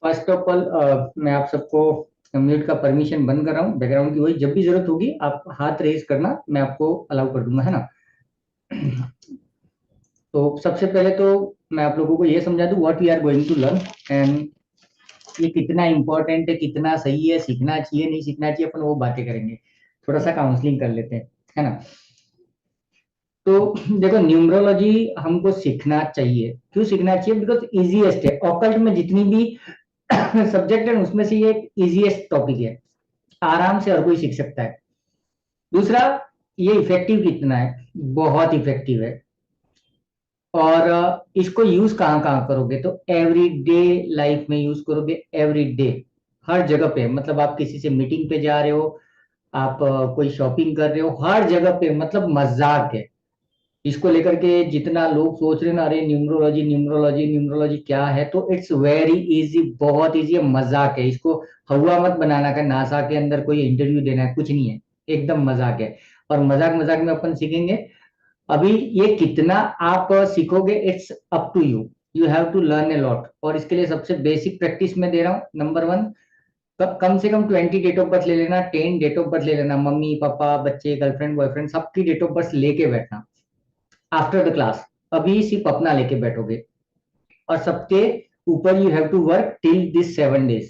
First of all मैं आप सबको म्यूट का परमिशन बंद कर रहा हूँ, बैकग्राउंड की। वही जब भी जरूरत होगी आप हाथ रेज करना, मैं आपको अलाउ कर दूंगा, है ना। तो सबसे पहले तो मैं आप लोगों को ये समझा दूं what we are going to learn, and ये कितना इंपॉर्टेंट है, कितना सही है, सीखना चाहिए नहीं सीखना चाहिए, अपन वो बातें करेंगे। थोड़ा सा काउंसलिंग कर लेते हैं, है ना। तो देखो, न्यूमरोलॉजी हमको सीखना चाहिए। क्यों सीखना चाहिए? बिकॉज इजीएस्ट है ऑकल्ट में, जितनी भी सब्जेक्ट है उसमें से ये इजीएस्ट टॉपिक है, आराम से हर कोई सीख सकता है। दूसरा, ये इफेक्टिव कितना है? बहुत इफेक्टिव है। और इसको यूज कहाँ कहाँ करोगे? तो एवरी डे लाइफ में यूज करोगे, एवरी डे, हर जगह पे। मतलब आप किसी से मीटिंग पे जा रहे हो, आप कोई शॉपिंग कर रहे हो, हर जगह पे, मतलब मजाक है इसको लेकर के। जितना लोग सोच रहे हैं ना, अरे न्यूमरोलॉजी न्यूमरोलॉजी न्यूमरोलॉजी क्या है, तो इट्स वेरी इजी, बहुत इजी है, मजाक है। इसको हवा मत बनाना का नासा के अंदर कोई इंटरव्यू देना है, कुछ नहीं है, एकदम मजाक है। और मजाक मजाक में अपन सीखेंगे। अभी ये कितना आप सीखोगे, it's up to you. You have to learn a lot. और इसके लिए सबसे बेसिक प्रैक्टिस मैं दे रहा हूँ। नंबर वन, कम से कम 20 डेट ऑफ बर्थ ले लेना, 10 डेट ऑफ बर्थ ले लेना, मम्मी पापा बच्चे गर्लफ्रेंड बॉयफ्रेंड सबकी डेट ऑफ बर्थ लेके बैठना आफ्टर द क्लास। अभी सिर्फ अपना लेके बैठोगे, और सबके ऊपर you have to work till this 7 days।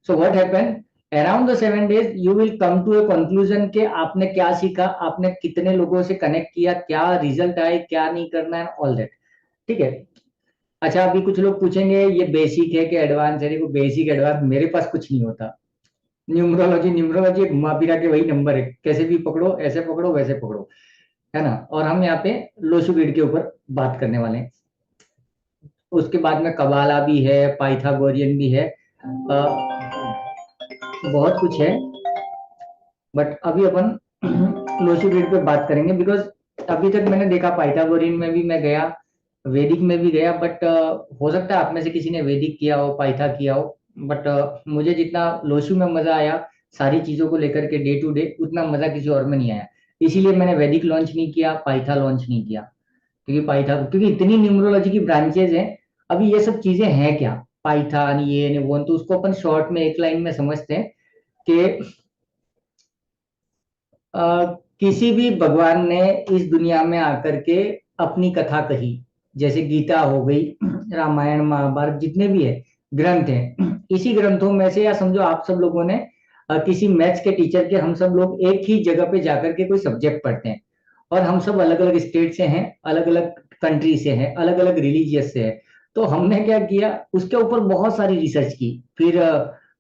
So what happen, around the 7 days you will come to a conclusion के आपने क्या सीखा, आपने कितने लोगों से कनेक्ट किया, क्या रिजल्ट आए, क्या नहीं करना है, ऑल दैट। ठीक है। अच्छा, अभी कुछ लोग पूछेंगे ये बेसिक है कि एडवांस है? देखो, बेसिक एडवांस मेरे पास कुछ नहीं होता। न्यूमरोलॉजी न्यूमरोलॉजी घुमा फिरा के वही नंबर है, कैसे भी पकड़ो, ऐसे पकड़ो वैसे पकड़ो, है ना। और हम यहाँ पे लोशुगिड के ऊपर बात करने वाले हैं। उसके बाद में कबाला भी है, पाइथागोरियन भी है, बहुत कुछ है। बट अभी अपन लोशी ग्रिड पे बात करेंगे, बिकॉज अभी तक मैंने देखा पाइथागोरियन में भी मैं गया, वैदिक में भी गया, बट हो सकता है आप में से किसी ने वैदिक किया हो, पाइथा किया हो। बट मुझे जितना लोशु में मजा आया सारी चीजों को लेकर के डे टू डे, उतना मजा किसी और में नहीं आया। इसीलिए मैंने वैदिक लॉन्च नहीं किया, पाइथा लॉन्च नहीं किया। क्योंकि पाइथा, क्योंकि इतनी न्यूमरोलॉजी की ब्रांचेज हैं। अभी ये सब चीजें हैं क्या, पाइथन ये ने वो, तो उसको अपन शॉर्ट में एक लाइन में समझते हैं कि किसी भी भगवान ने इस दुनिया में आकर के अपनी कथा कही। जैसे गीता हो गई, रामायण महाभारत जितने भी है ग्रंथ हैं, इसी ग्रंथों में से, या समझो आप सब लोगों ने किसी मैथ्स के टीचर के, हम सब लोग एक ही जगह पे जाकर के कोई सब्जेक्ट पढ़ते हैं। और हम सब अलग अलग स्टेट से हैं, अलग अलग कंट्री से हैं, अलग अलग रिलीजियस से हैं। तो हमने क्या किया, उसके ऊपर बहुत सारी रिसर्च की। फिर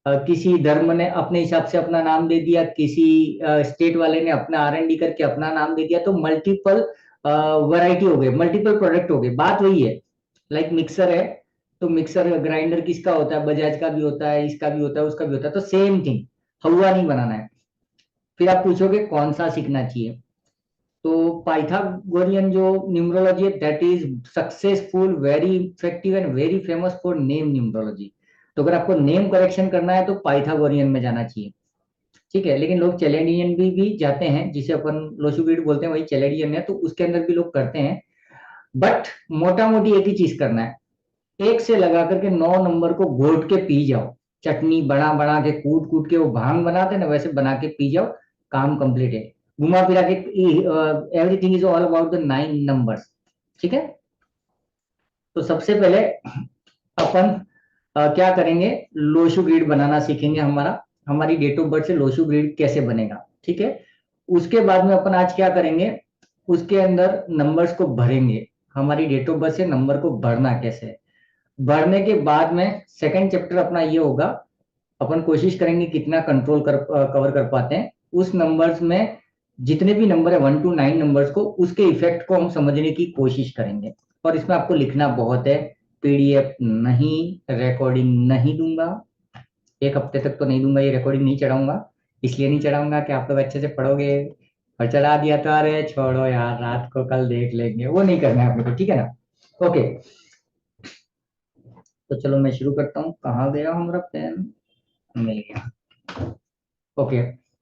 किसी धर्म ने अपने हिसाब से अपना नाम दे दिया, किसी स्टेट वाले ने अपना R&D करके अपना नाम दे दिया, तो मल्टीपल वैरायटी हो गई, मल्टीपल प्रोडक्ट हो गए। बात वही है, लाइक मिक्सर है, तो मिक्सर ग्राइंडर किसका होता है? बजाज का भी होता है, इसका भी होता है, उसका भी होता है। तो सेम थिंग, हवा नहीं बनाना है। फिर आप पूछोगे कौन सा सीखना चाहिए? तो पाइथागोरियन जो न्यूमरोलॉजी है, that is successful, very effective and very famous for name numerology. तो अगर आपको नेम करेक्शन करना है तो पाइथागोरियन में जाना चाहिए। ठीक है। लेकिन लोग चैलेडियन भी जाते हैं, जिसे अपन लोशुगिड बोलते हैं, वही चैलेडियन है, तो उसके अंदर भी लोग करते हैं। बट मोटा मोटी एक ही चीज करना है, एक से लगा करके 9 नंबर को घोट के पी जाओ। चटनी बना बना के, कूट कूट के वो भांग बनाते हैं ना, वैसे बना के पी जाओ, काम कंप्लीट है। घुमा फिरा के everything is all about the 9 numbers. ठीक है। तो सबसे पहले अपन क्या करेंगे, लोशु ग्रिड बनाना सीखेंगे। हमारी डेट ऑफ बर्थ से लोशु ग्रिड कैसे बनेगा, ठीक है। उसके बाद में अपन आज क्या करेंगे, उसके अंदर नंबर्स को भरेंगे। हमारी डेट ऑफ बर्थ से नंबर को भरना कैसे है। भरने के बाद में सेकंड चैप्टर अपना ये होगा, अपन कोशिश करेंगे कितना कंट्रोल कर कवर कर पाते हैं उस नंबर्स में। जितने भी नंबर है 1 to 9 नंबर्स को, उसके इफेक्ट को हम समझने की कोशिश करेंगे। और इसमें आपको लिखना बहुत है। PDF नहीं, रिकॉर्डिंग नहीं दूंगा, एक हफ्ते तक तो नहीं दूंगा, ये रिकॉर्डिंग नहीं चढ़ाऊंगा। इसलिए नहीं चढ़ाऊंगा कि आप लोग अच्छे से पढ़ोगे, और चढ़ा दिया तो अरे छोड़ो यार, रात को कल देख लेंगे, वो नहीं करना है आप लोग को, ठीक है ना। ओके, तो चलो मैं शुरू करता हूँ। कहाँ गया हमारा पेन? मिल गया। ओके,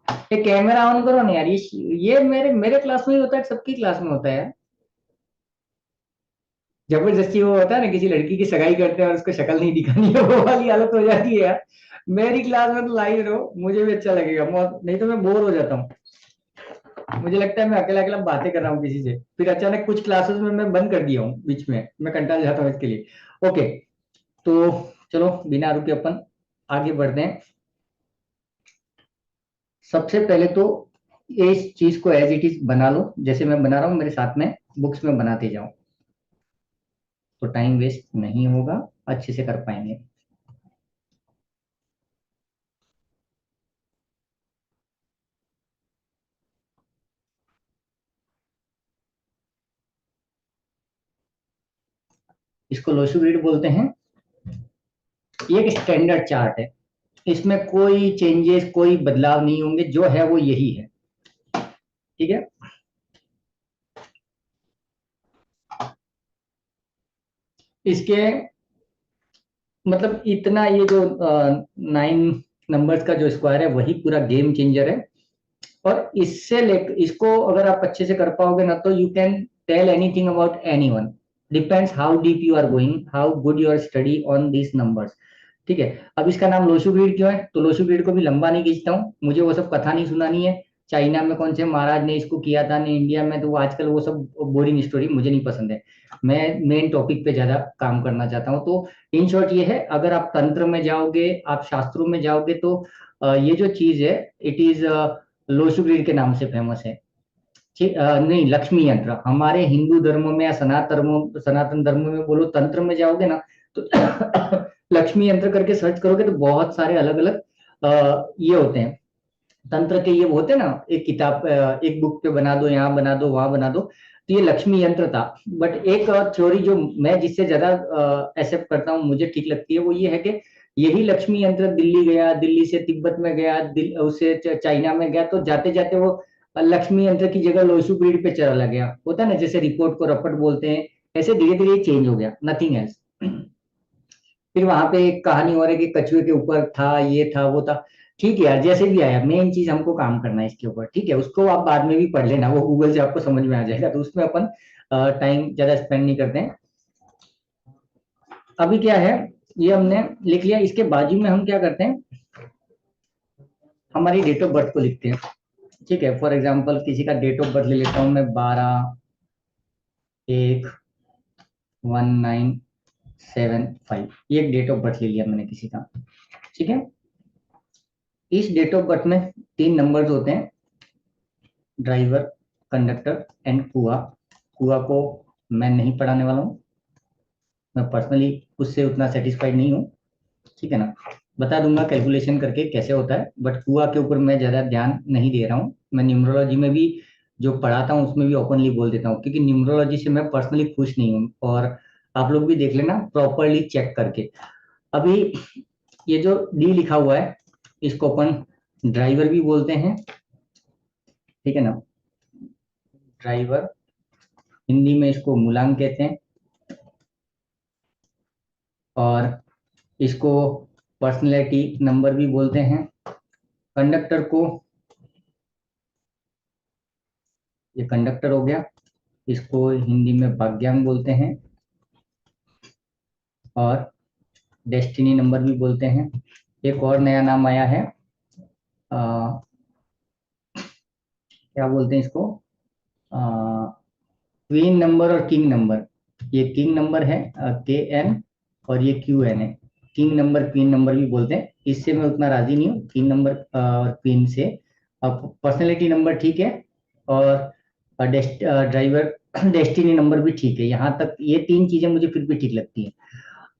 ये कैमरा ऑन करो ना यार। ये, मेरे मेरे क्लास में ही होता है, सबकी क्लास में होता है यार। जबरदस्ती वो होता है ना, किसी लड़की की सगाई करते हैं और उसको शक्ल नहीं दिखानी है, वो वाली हालत हो जाती है यार। मेरी क्लास में तो लाई रहो, मुझे भी अच्छा लगेगा, नहीं तो मैं बोर हो जाता हूँ। मुझे लगता है मैं अकेला अकेला बातें कर रहा हूँ किसी से, फिर अचानक कुछ क्लासेस में मैं बंद कर दिया हूँ बीच में, मैं कंटाल जाता हूँ इसके लिए। ओके, तो चलो बिना रुके अपन आगे बढ़ते हैं। सबसे पहले तो इस चीज को एज इट इज बना लो, जैसे मैं बना रहा हूँ, मेरे साथ में बुक्स में बनाते जाओ, तो टाइम वेस्ट नहीं होगा, अच्छे से कर पाएंगे। इसको लोशू ग्रिड बोलते हैं। ये एक स्टैंडर्ड चार्ट है, इसमें कोई चेंजेस, कोई बदलाव नहीं होंगे, जो है वो यही है। ठीक है। इसके मतलब इतना, ये जो 9 नंबर्स का जो स्क्वायर है वही पूरा गेम चेंजर है। और इससे लेकर इसको अगर आप अच्छे से कर पाओगे ना, तो you can tell anything about anyone. Depends how deep you are going, how good you are study on this numbers. ठीक है। अब इसका नाम लोशू ग्रिड क्यों है, तो लोशू ग्रिड को भी लंबा नहीं खींचता हूँ, मुझे वो सब कथा नहीं सुनानी है। चाइना में कौन से महाराज ने इसको किया था, ने इंडिया में, तो वो आजकल वो सब बोरिंग स्टोरी मुझे नहीं पसंद है। मैं मेन टॉपिक पे ज्यादा काम करना चाहता हूँ। तो इन शॉर्ट ये है, अगर आप तंत्र में जाओगे, आप शास्त्रों में जाओगे, तो ये जो चीज है, इट इज लोशू ग्रिड के नाम से फेमस है। ठीक, नहीं, लक्ष्मी यंत्र हमारे हिंदू धर्म में या सनातन धर्म में बोलो, तंत्र में जाओगे ना, तो लक्ष्मी यंत्र करके सर्च करोगे तो बहुत सारे अलग अलग ये होते हैं तंत्र के, ये होते हैं ना, एक किताब, एक बुक पे बना दो, यहाँ बना दो, वहां बना दो, तो ये लक्ष्मी यंत्र था। बट एक थ्योरी जो मैं जिससे ज्यादा एक्सेप्ट करता हूँ, मुझे ठीक लगती है, वो ये है कि यही लक्ष्मी यंत्र दिल्ली गया, दिल्ली से तिब्बत में गया, उससे चाइना में गया, तो जाते जाते वो लक्ष्मी यंत्र की जगह लोशू पीरियड पे चला गया, होता है ना, जैसे रिपोर्ट को रपट बोलते हैं, ऐसे धीरे धीरे चेंज हो गया, नथिंग एल्स। फिर वहां पे एक कहानी हो रही है कि कछुए के ऊपर था, ये था, वो था। ठीक है यार, जैसे भी आया, मेन चीज हमको काम करना है इसके ऊपर। ठीक है, उसको आप बाद में भी पढ़ लेना, वो गूगल से आपको समझ में आ जाएगा, तो उसमें अपन टाइम ज्यादा स्पेंड नहीं करते हैं। अभी क्या है, ये हमने लिख लिया, इसके बाजू में हम क्या करते हैं, हमारी डेट ऑफ बर्थ को लिखते हैं। ठीक है, फॉर एग्जाम्पल किसी का डेट ऑफ बर्थ ले लेता हूँ मैं, 12/1/1975, ये एक डेट ऑफ बर्थ ले लिया मैंने किसी का। ठीक है। इस डेट ऑफ बर्थ में 3 नंबर्स होते हैं, ड्राइवर, कंडक्टर एंड कुआ। कुआ को मैं नहीं पढ़ाने वाला हूँ, मैं पर्सनली उससे उतना सेटिस्फाइड नहीं हूँ। ठीक है ना, बता दूंगा कैलकुलेशन करके कैसे होता है, बट कुआ के ऊपर मैं ज्यादा ध्यान नहीं दे रहा हूँ। मैं न्यूमरोलॉजी में भी जो पढ़ाता हूँ उसमें भी ओपनली बोल देता हूँ, क्योंकि न्यूमरोलॉजी से मैं पर्सनली खुश नहीं हूँ, और आप लोग भी देख लेना प्रॉपरली चेक करके। अभी ये जो डी लिखा हुआ है, इसको अपन ड्राइवर भी बोलते हैं। ठीक है ना, ड्राइवर, हिंदी में इसको मूलांक कहते हैं, और इसको पर्सनैलिटी नंबर भी बोलते हैं। कंडक्टर को, ये कंडक्टर हो गया, इसको हिंदी में भाग्यांक बोलते हैं, और डेस्टिनी नंबर भी बोलते हैं। एक और नया नाम आया है, क्या बोलते हैं इसको, क्वीन नंबर और किंग नंबर। ये किंग नंबर है, KN, और ये QN है। किंग नंबर, क्वीन नंबर भी बोलते हैं, इससे मैं उतना राजी नहीं हूँ, किंग नंबर और क्वीन से। अब पर्सनैलिटी नंबर ठीक है, और ड्राइवर डेस्टिनी नंबर भी ठीक है, यहाँ तक ये 3 चीजें मुझे फिर भी ठीक लगती है।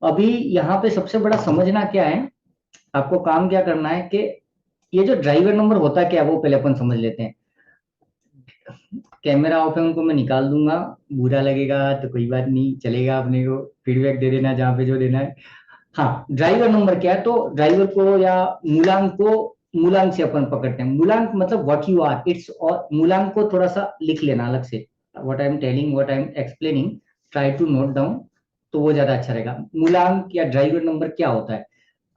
अभी यहाँ पे सबसे बड़ा समझना क्या है, आपको काम क्या करना है कि ये जो ड्राइवर नंबर होता क्या है वो पहले अपन समझ लेते हैं। कैमरा ऑफ है, उनको मैं निकाल दूंगा, बुरा लगेगा तो कोई बात नहीं, चलेगा, अपने को फीडबैक दे देना जहाँ पे जो देना है। हाँ, ड्राइवर नंबर क्या है, तो ड्राइवर को या मूलांक को, मूलांक से अपन पकड़ते हैं। मूलांक मतलब व्हाट यू आर, इट्स, और मूलांक को थोड़ा सा लिख लेना अलग से, what I am telling, what I am explaining, try to note down, तो वो ज्यादा अच्छा रहेगा। मूलांक या ड्राइवर नंबर क्या होता है,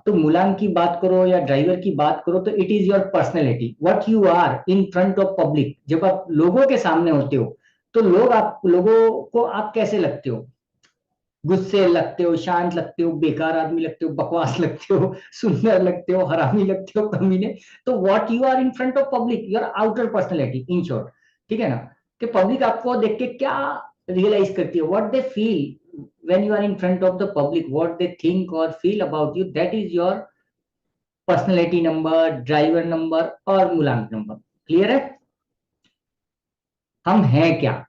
तो मूलांक की बात करो या ड्राइवर की बात करो, तो it is your personality, what you are in front of public. जब आप लोगों के सामने होते हो, तो लोग, आप लोगों को आप कैसे लगते हो, गुस्से लगते हो, शांत लगते हो, बेकार आदमी लगते हो, बकवास लगते हो, सुंदर लगते हो, हरामी लगते हो, कमीने। तो what you are in front of public, your outer personality in short. ठीक है ना, कि पब्लिक आपको देख के क्या रियलाइज करती है, what they feel when you are in front of the public, what they think or feel about you, that is your personality number, driver number और मूलांक नंबर। क्लियर है? हम हैं क्या।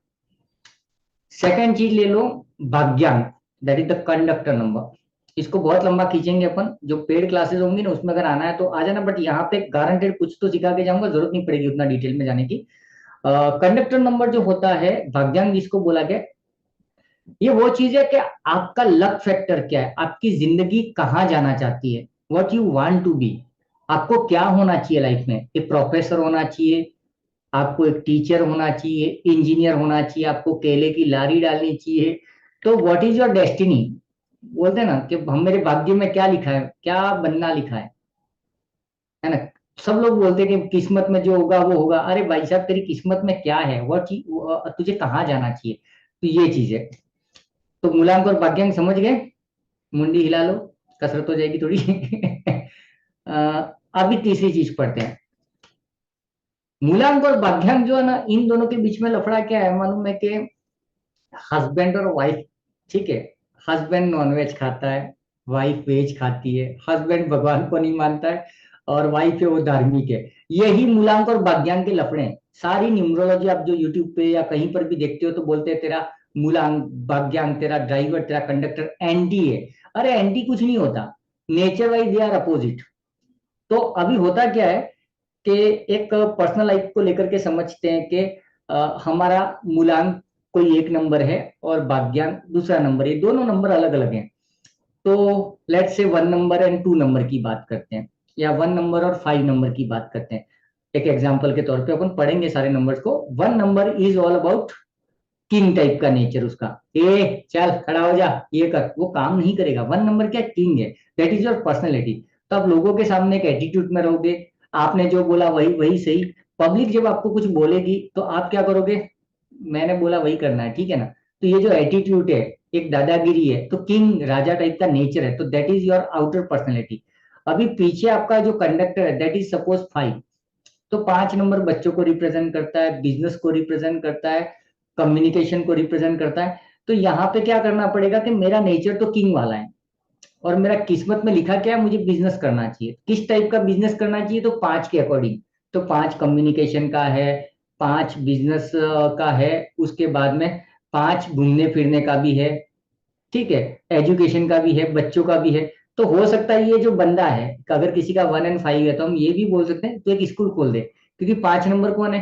सेकंड चीज ले लो, भाग्यांक, that is the conductor number. इसको बहुत लंबा खींचेंगे अपन, जो पेड क्लासेस होंगी ना उसमें अगर आना है तो आ जाना, बट यहाँ पे गारंटेड कुछ तो सिखा के जाऊंगा, जरूरत नहीं पड़ेगी उतना डिटेल में जाने की। कंडक्टर नंबर जो होता है, भाग्यांक जिसको बोला गया, ये वो चीज है कि आपका लक फैक्टर क्या है, आपकी जिंदगी कहाँ जाना चाहती है, what you want to be. आपको क्या होना चाहिए लाइफ में, एक प्रोफेसर होना चाहिए, आपको एक टीचर होना चाहिए, इंजीनियर होना चाहिए, आपको केले की लारी डालनी चाहिए। तो व्हाट इज योर डेस्टिनी, बोलते हैं ना कि हम, मेरे भाग्य में क्या लिखा है, क्या बनना लिखा है ना। सब लोग बोलते हैं कि किस्मत में जो होगा वो होगा। अरे भाई साहब, तेरी किस्मत में क्या है, व्हाट, तुझे कहाँ जाना चाहिए, तो ये चीज है। तो मूलांक और भाग्यांक समझ गए, मुंडी हिला लो, कसरत हो जाएगी थोड़ी। अ, अभी तीसरी चीज पढ़ते हैं। मूलांक और भाग्यांक जो है ना, इन दोनों के बीच में लफड़ा क्या है मालूम है कि हस्बैंड और वाइफ, ठीक है, हस्बैंड नॉनवेज खाता है, वाइफ वेज खाती है, हस्बैंड भगवान को नहीं मानता है और वाइफ है वो धार्मिक है। यही मूलांक और भाग्यांक के लफड़े हैं। सारी न्यूमरोलॉजी आप जो यूट्यूब पे या कहीं पर भी देखते हो तो बोलते हैं तेरा मूलांक, भाग्यांक, तेरा ड्राइवर, तेरा कंडक्टर एंटी है। अरे एंटी कुछ नहीं होता, nature wise they are opposite. तो अभी होता क्या है कि एक पर्सनल लाइफ को लेकर के समझते हैं कि हमारा मूलांक कोई एक नंबर है और भाग्यांक दूसरा नंबर है, दोनों नंबर अलग अलग हैं। तो let's say 1 number and 2 number की बात करते हैं, या 1 नंबर और 5 नंबर की बात करते हैं। एक एग्जाम्पल के तौर पे अपन पढ़ेंगे सारे नंबर्स को। 1 number is all about king type का नेचर उसका। ए चल खड़ा हो जा, ये कर, वो काम नहीं करेगा। 1 नंबर क्या, किंग है, दैट इज योर पर्सनैलिटी। तो आप लोगों के सामने एक एटीट्यूड में रहोगे, आपने जो बोला वही वही सही। पब्लिक जब आपको कुछ बोलेगी तो आप क्या करोगे, मैंने बोला वही करना है, ठीक है ना। तो ये जो एटीट्यूड है, एक दादागिरी है, तो किंग राजा टाइप का नेचर है, तो that is your outer personality. अभी पीछे आपका जो कंडक्टर है, दैट इज सपोज 5। तो 5 नंबर बच्चों को रिप्रेजेंट करता है, बिजनेस को रिप्रेजेंट करता है, कम्युनिकेशन को रिप्रेजेंट करता है। तो यहाँ पे क्या करना पड़ेगा कि मेरा नेचर तो किंग वाला है, और मेरा किस्मत में लिखा क्या है, मुझे बिजनेस करना चाहिए। किस टाइप का बिजनेस करना चाहिए, तो 5 के अकॉर्डिंग। तो 5 कम्युनिकेशन का है, 5 बिजनेस का है, उसके बाद में 5 घूमने फिरने का भी है, ठीक है, एजुकेशन का भी है, बच्चों का भी है। तो हो सकता है ये जो बंदा है, अगर किसी का 1 और 5 है तो हम ये भी बोल सकते हैं तो एक स्कूल खोल दे, क्योंकि 5 नंबर कौन है,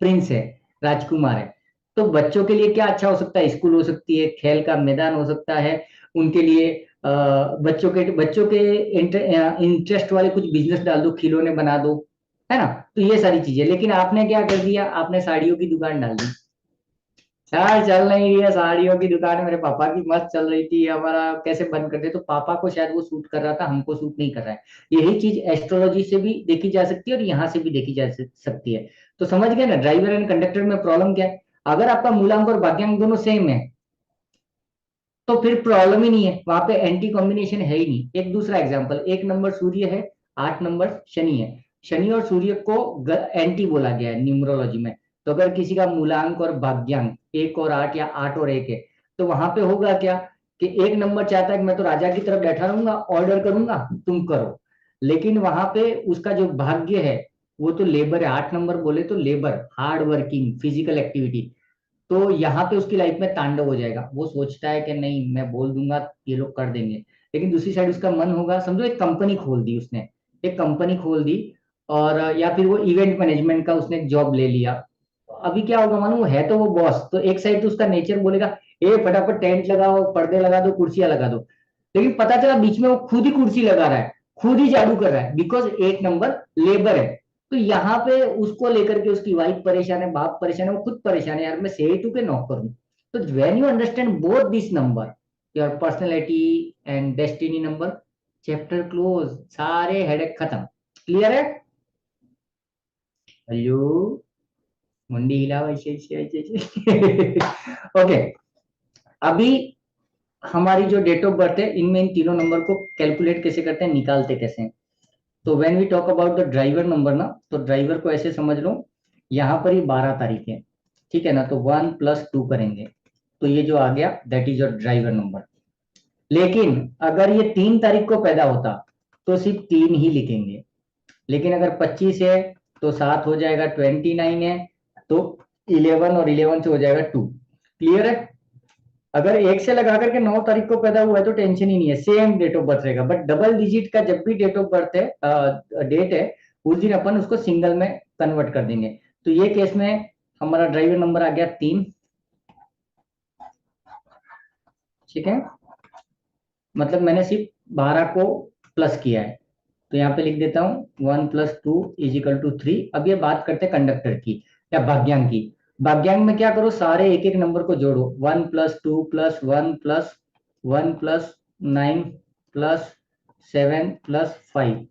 प्रिंस है, राजकुमार है। तो बच्चों के लिए क्या अच्छा हो सकता है, स्कूल हो सकती है, खेल का मैदान हो सकता है उनके लिए। बच्चों के इंटरेस्ट वाले कुछ बिजनेस डाल दो, खिलौने बना दो, है ना। तो ये सारी चीजें, लेकिन आपने क्या कर दिया, आपने साड़ियों की दुकान डाल दी। यार चल नहीं रही है साड़ियों की दुकान, मेरे पापा की मस्त चल रही थी, हमारा कैसे बंद कर दे, तो पापा को शायद वो सूट कर रहा था, हमको सूट नहीं कर रहा है। यही चीज एस्ट्रोलॉजी से भी देखी जा सकती है और यहाँ से भी देखी जा सकती है। तो समझ गए ना ड्राइवर एंड कंडक्टर में प्रॉब्लम क्या है। अगर आपका मूलांक और भाग्यांक दोनों सेम है तो फिर प्रॉब्लम ही नहीं है, वहां पे एंटी कॉम्बिनेशन है ही नहीं। एक दूसरा एग्जाम्पल, 1 नंबर सूर्य है, 8 नंबर शनि है। शनि और सूर्य को एंटी बोला गया है न्यूमरोलॉजी में। तो अगर किसी का मूलांक और भाग्यांक 1 और 8 या 8 और 1 है, तो वहां पे होगा क्या कि 1 नंबर चाहता है कि मैं तो राजा की तरफ बैठा रहूंगा, ऑर्डर करूंगा, तुम करो। लेकिन वहां पे उसका जो भाग्य है वो तो लेबर है। 8 नंबर बोले तो labour, hard working, physical activity. तो यहाँ पे उसकी लाइफ में तांडव हो जाएगा। वो सोचता है कि नहीं मैं बोल दूंगा ये लोग कर देंगे, लेकिन दूसरी साइड उसका मन होगा, समझो एक कंपनी खोल दी उसने, एक कंपनी खोल दी, और या फिर वो इवेंट मैनेजमेंट का उसने एक जॉब ले लिया। तो अभी क्या होगा मालूम, है तो वो बॉस, तो एक साइड तो उसका नेचर बोलेगा ए फटाफट टेंट लगाओ, पर्दे लगा दो, कुर्सियां लगा दो। लेकिन पता चला बीच में वो खुद ही कुर्सी लगा रहा है, खुद ही झाड़ू कर रहा है, बिकॉज 1 नंबर लेबर है। तो यहाँ पे उसको लेकर के उसकी वाइफ परेशान है, बाप परेशान है, वो खुद परेशान है, यार मैं सही टू के नौकर हूँ। तो when you understand both this number, your personality and destiny number, chapter close, सारे हेडेक खत्म। क्लियर है? हेलो, मुंडी हिला, वैसे ऐसे ऐसे ऐसे। ओके। अभी हमारी जो डेट ऑफ बर्थ है इनमें इन तीनों नंबर को कैलकुलेट कैसे करते हैं, निकालते कैसे हैं। तो when we talk about the driver number ना, तो ड्राइवर को ऐसे समझ लो, यहाँ पर ही 12 तारीख है, ठीक है ना, तो 1+2 करेंगे, तो ये जो आ गया that is your driver number. लेकिन अगर ये 3 तारीख को पैदा होता तो सिर्फ 3 ही लिखेंगे, लेकिन अगर 25 है तो 7 हो जाएगा, 29 है तो 11, और 11 से हो जाएगा 2। क्लियर है? अगर एक से लगा करके 9 तारीख को पैदा हुआ है तो टेंशन ही नहीं है, सेम डेट ऑफ बर्थ रहेगा। बट डबल डिजिट का जब भी डेट ऑफ बर्थ है, डेट है, उस दिन अपन उसको सिंगल में कन्वर्ट कर देंगे। तो ये केस में हमारा ड्राइवर नंबर आ गया 3, ठीक है, मतलब मैंने सिर्फ 12 को प्लस किया है, तो यहाँ पे लिख देता हूँ 1+2 = 3। अब ये बात करते हैं कंडक्टर की या भाग्यांक की। भाग्यांक में क्या करो, सारे एक एक नंबर को जोड़ो, 1+2+1+1+9+7+5,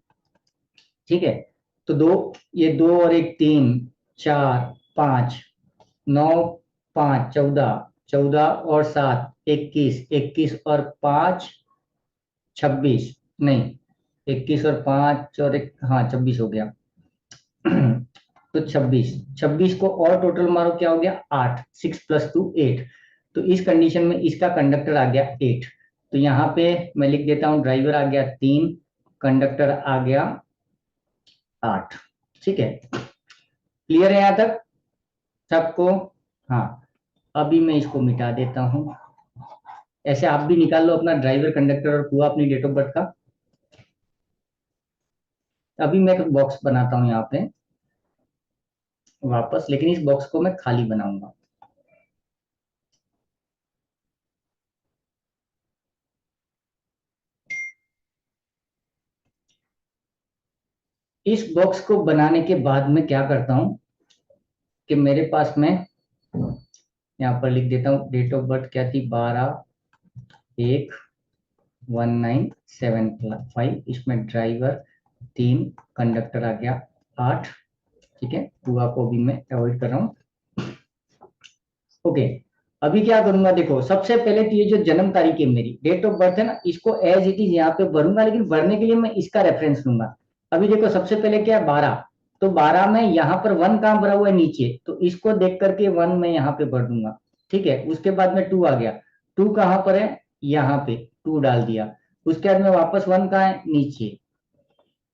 ठीक है। तो दो, ये 2 और 1 3, 4 5, 9 5 14, 14 और 7 21, 21 और 5 26, नहीं, 21 और 5 और एक, हाँ 26 हो गया। तो 26, 26 को और टोटल मारो, क्या हो गया 8, 6+2 8। तो इस कंडीशन में इसका कंडक्टर आ गया 8। तो यहाँ पे मैं लिख देता हूँ ड्राइवर आ गया 3, कंडक्टर आ गया 8, ठीक है। क्लियर है यहाँ तक सबको? हाँ, अभी मैं इसको मिटा देता हूँ। ऐसे आप भी निकाल लो अपना ड्राइवर, कंडक्टर और हुआ अपनी डेट ऑफ बर्थ का। अभी मैं एक बॉक्स बनाता हूँ यहाँ पे वापस, लेकिन इस बॉक्स को मैं खाली बनाऊंगा। इस बॉक्स को बनाने के बाद में क्या करता हूं कि मेरे पास में यहाँ पर लिख देता हूँ डेट ऑफ बर्थ क्या थी, 12/1/1975। इसमें ड्राइवर 3, कंडक्टर आ गया 8, ठीक है, टूआ को भी मैं अवॉइड कर रहा हूँ। ओके, अभी क्या करूंगा, देखो सबसे पहले तो ये जो जन्म तारीख है मेरी, डेट ऑफ बर्थ है ना, इसको एज इट इज यहाँ पे भरूंगा, लेकिन भरने के लिए मैं इसका रेफरेंस लूंगा। अभी देखो सबसे पहले क्या है 12, तो 12 में यहाँ पर 1 कहाँ भरा हुआ है, नीचे, तो इसको देख करके 1 मैं यहाँ पे भर दूंगा, ठीक है। उसके बाद में 2 आ गया, 2 कहाँ पर है, यहाँ पे 2 डाल दिया। उसके बाद में वापस 1 कहाँ है, नीचे।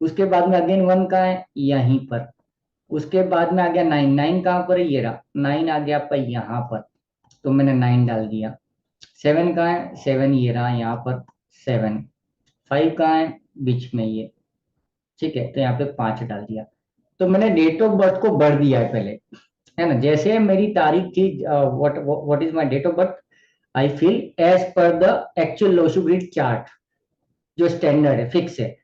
उसके बाद में अगेन 1 कहाँ है, यहीं पर। उसके बाद में आ गया 9, 9 कहाँ पर है, ये रहा 9 आ गया आपका यहाँ पर, तो मैंने 9 डाल दिया। 7 कहाँ है, 7 ये रहा यहाँ पर 7। 5 कहाँ है, बीच में ये, ठीक है, तो यहाँ पे 5 डाल दिया। तो मैंने डेट ऑफ बर्थ को भर दिया है पहले, है ना। जैसे मेरी तारीख थी, what is my date of birth, I fill as per the actual Lo Shu grid chart, जो स्टैंडर्ड है, फिक्स है।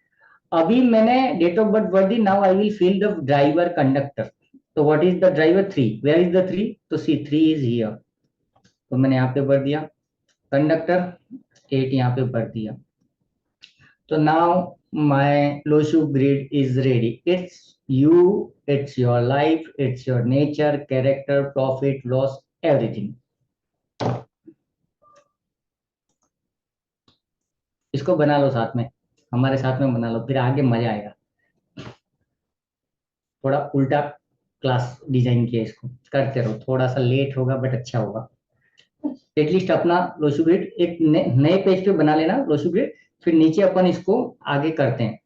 अभी मैंने डेट ऑफ बर्थ भर दी, now I will fill the driver conductor. तो what is the driver 3, where is the 3, तो सी 3 is here, तो मैंने यहाँ पे भर दिया। कंडक्टर 8 यहाँ पे भर दिया। तो now my Loshu grid is ready. It's you, it's your life, it's your nature, character, profit, loss, everything. इसको बना लो साथ में, हमारे साथ में बना लो, फिर आगे मजा आएगा। थोड़ा उल्टा क्लास डिजाइन किया, इसको करते रहो, थोड़ा सा लेट होगा बट अच्छा होगा। एटलीस्ट अपना लोशु ग्रिड एक नए पेज पे बना लेना लोशु ग्रिड, फिर नीचे अपन इसको आगे करते हैं।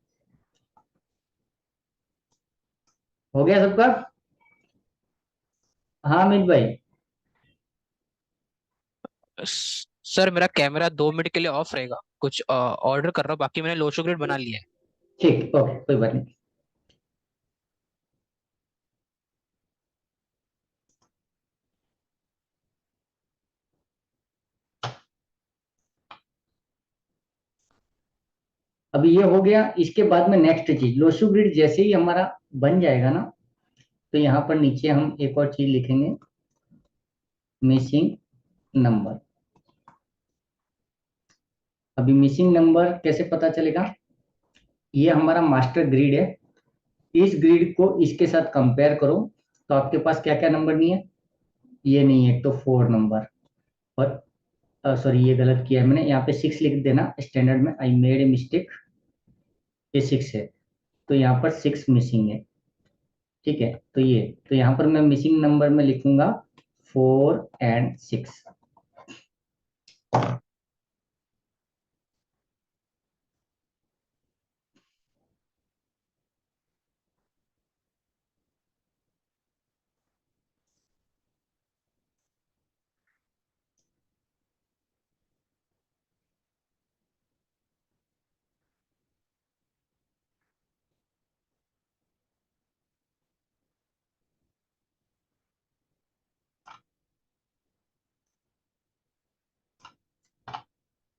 हो गया सबका? हाँ अमित भाई। सर मेरा कैमरा 2 मिनट के लिए ऑफ रहेगा, कुछ ऑर्डर कर रहा हूँ, बाकी मैंने लोशो ग्रिड बना लिया है। ठीक, ओके, कोई बात नहीं। अभी ये हो गया, इसके बाद में नेक्स्ट चीज, लोशु ग्रिड जैसे ही हमारा बन जाएगा ना, तो यहाँ पर नीचे हम एक और चीज लिखेंगे, मिसिंग नंबर। अभी मिसिंग नंबर कैसे पता चलेगा, ये हमारा मास्टर ग्रिड है, इस ग्रिड को इसके साथ कंपेयर करो, तो आपके पास क्या क्या नंबर नहीं है, ये नहीं है तो 4 नंबर, और सॉरी ये गलत किया है मैंने, यहाँ पे 6 लिख देना स्टैंडर्ड में, आई मेड ए मिस्टेक, ये 6 है, तो यहाँ पर 6 मिसिंग है। ठीक है, तो ये, तो यहाँ पर मैं मिसिंग नंबर में लिखूंगा 4 एंड 6।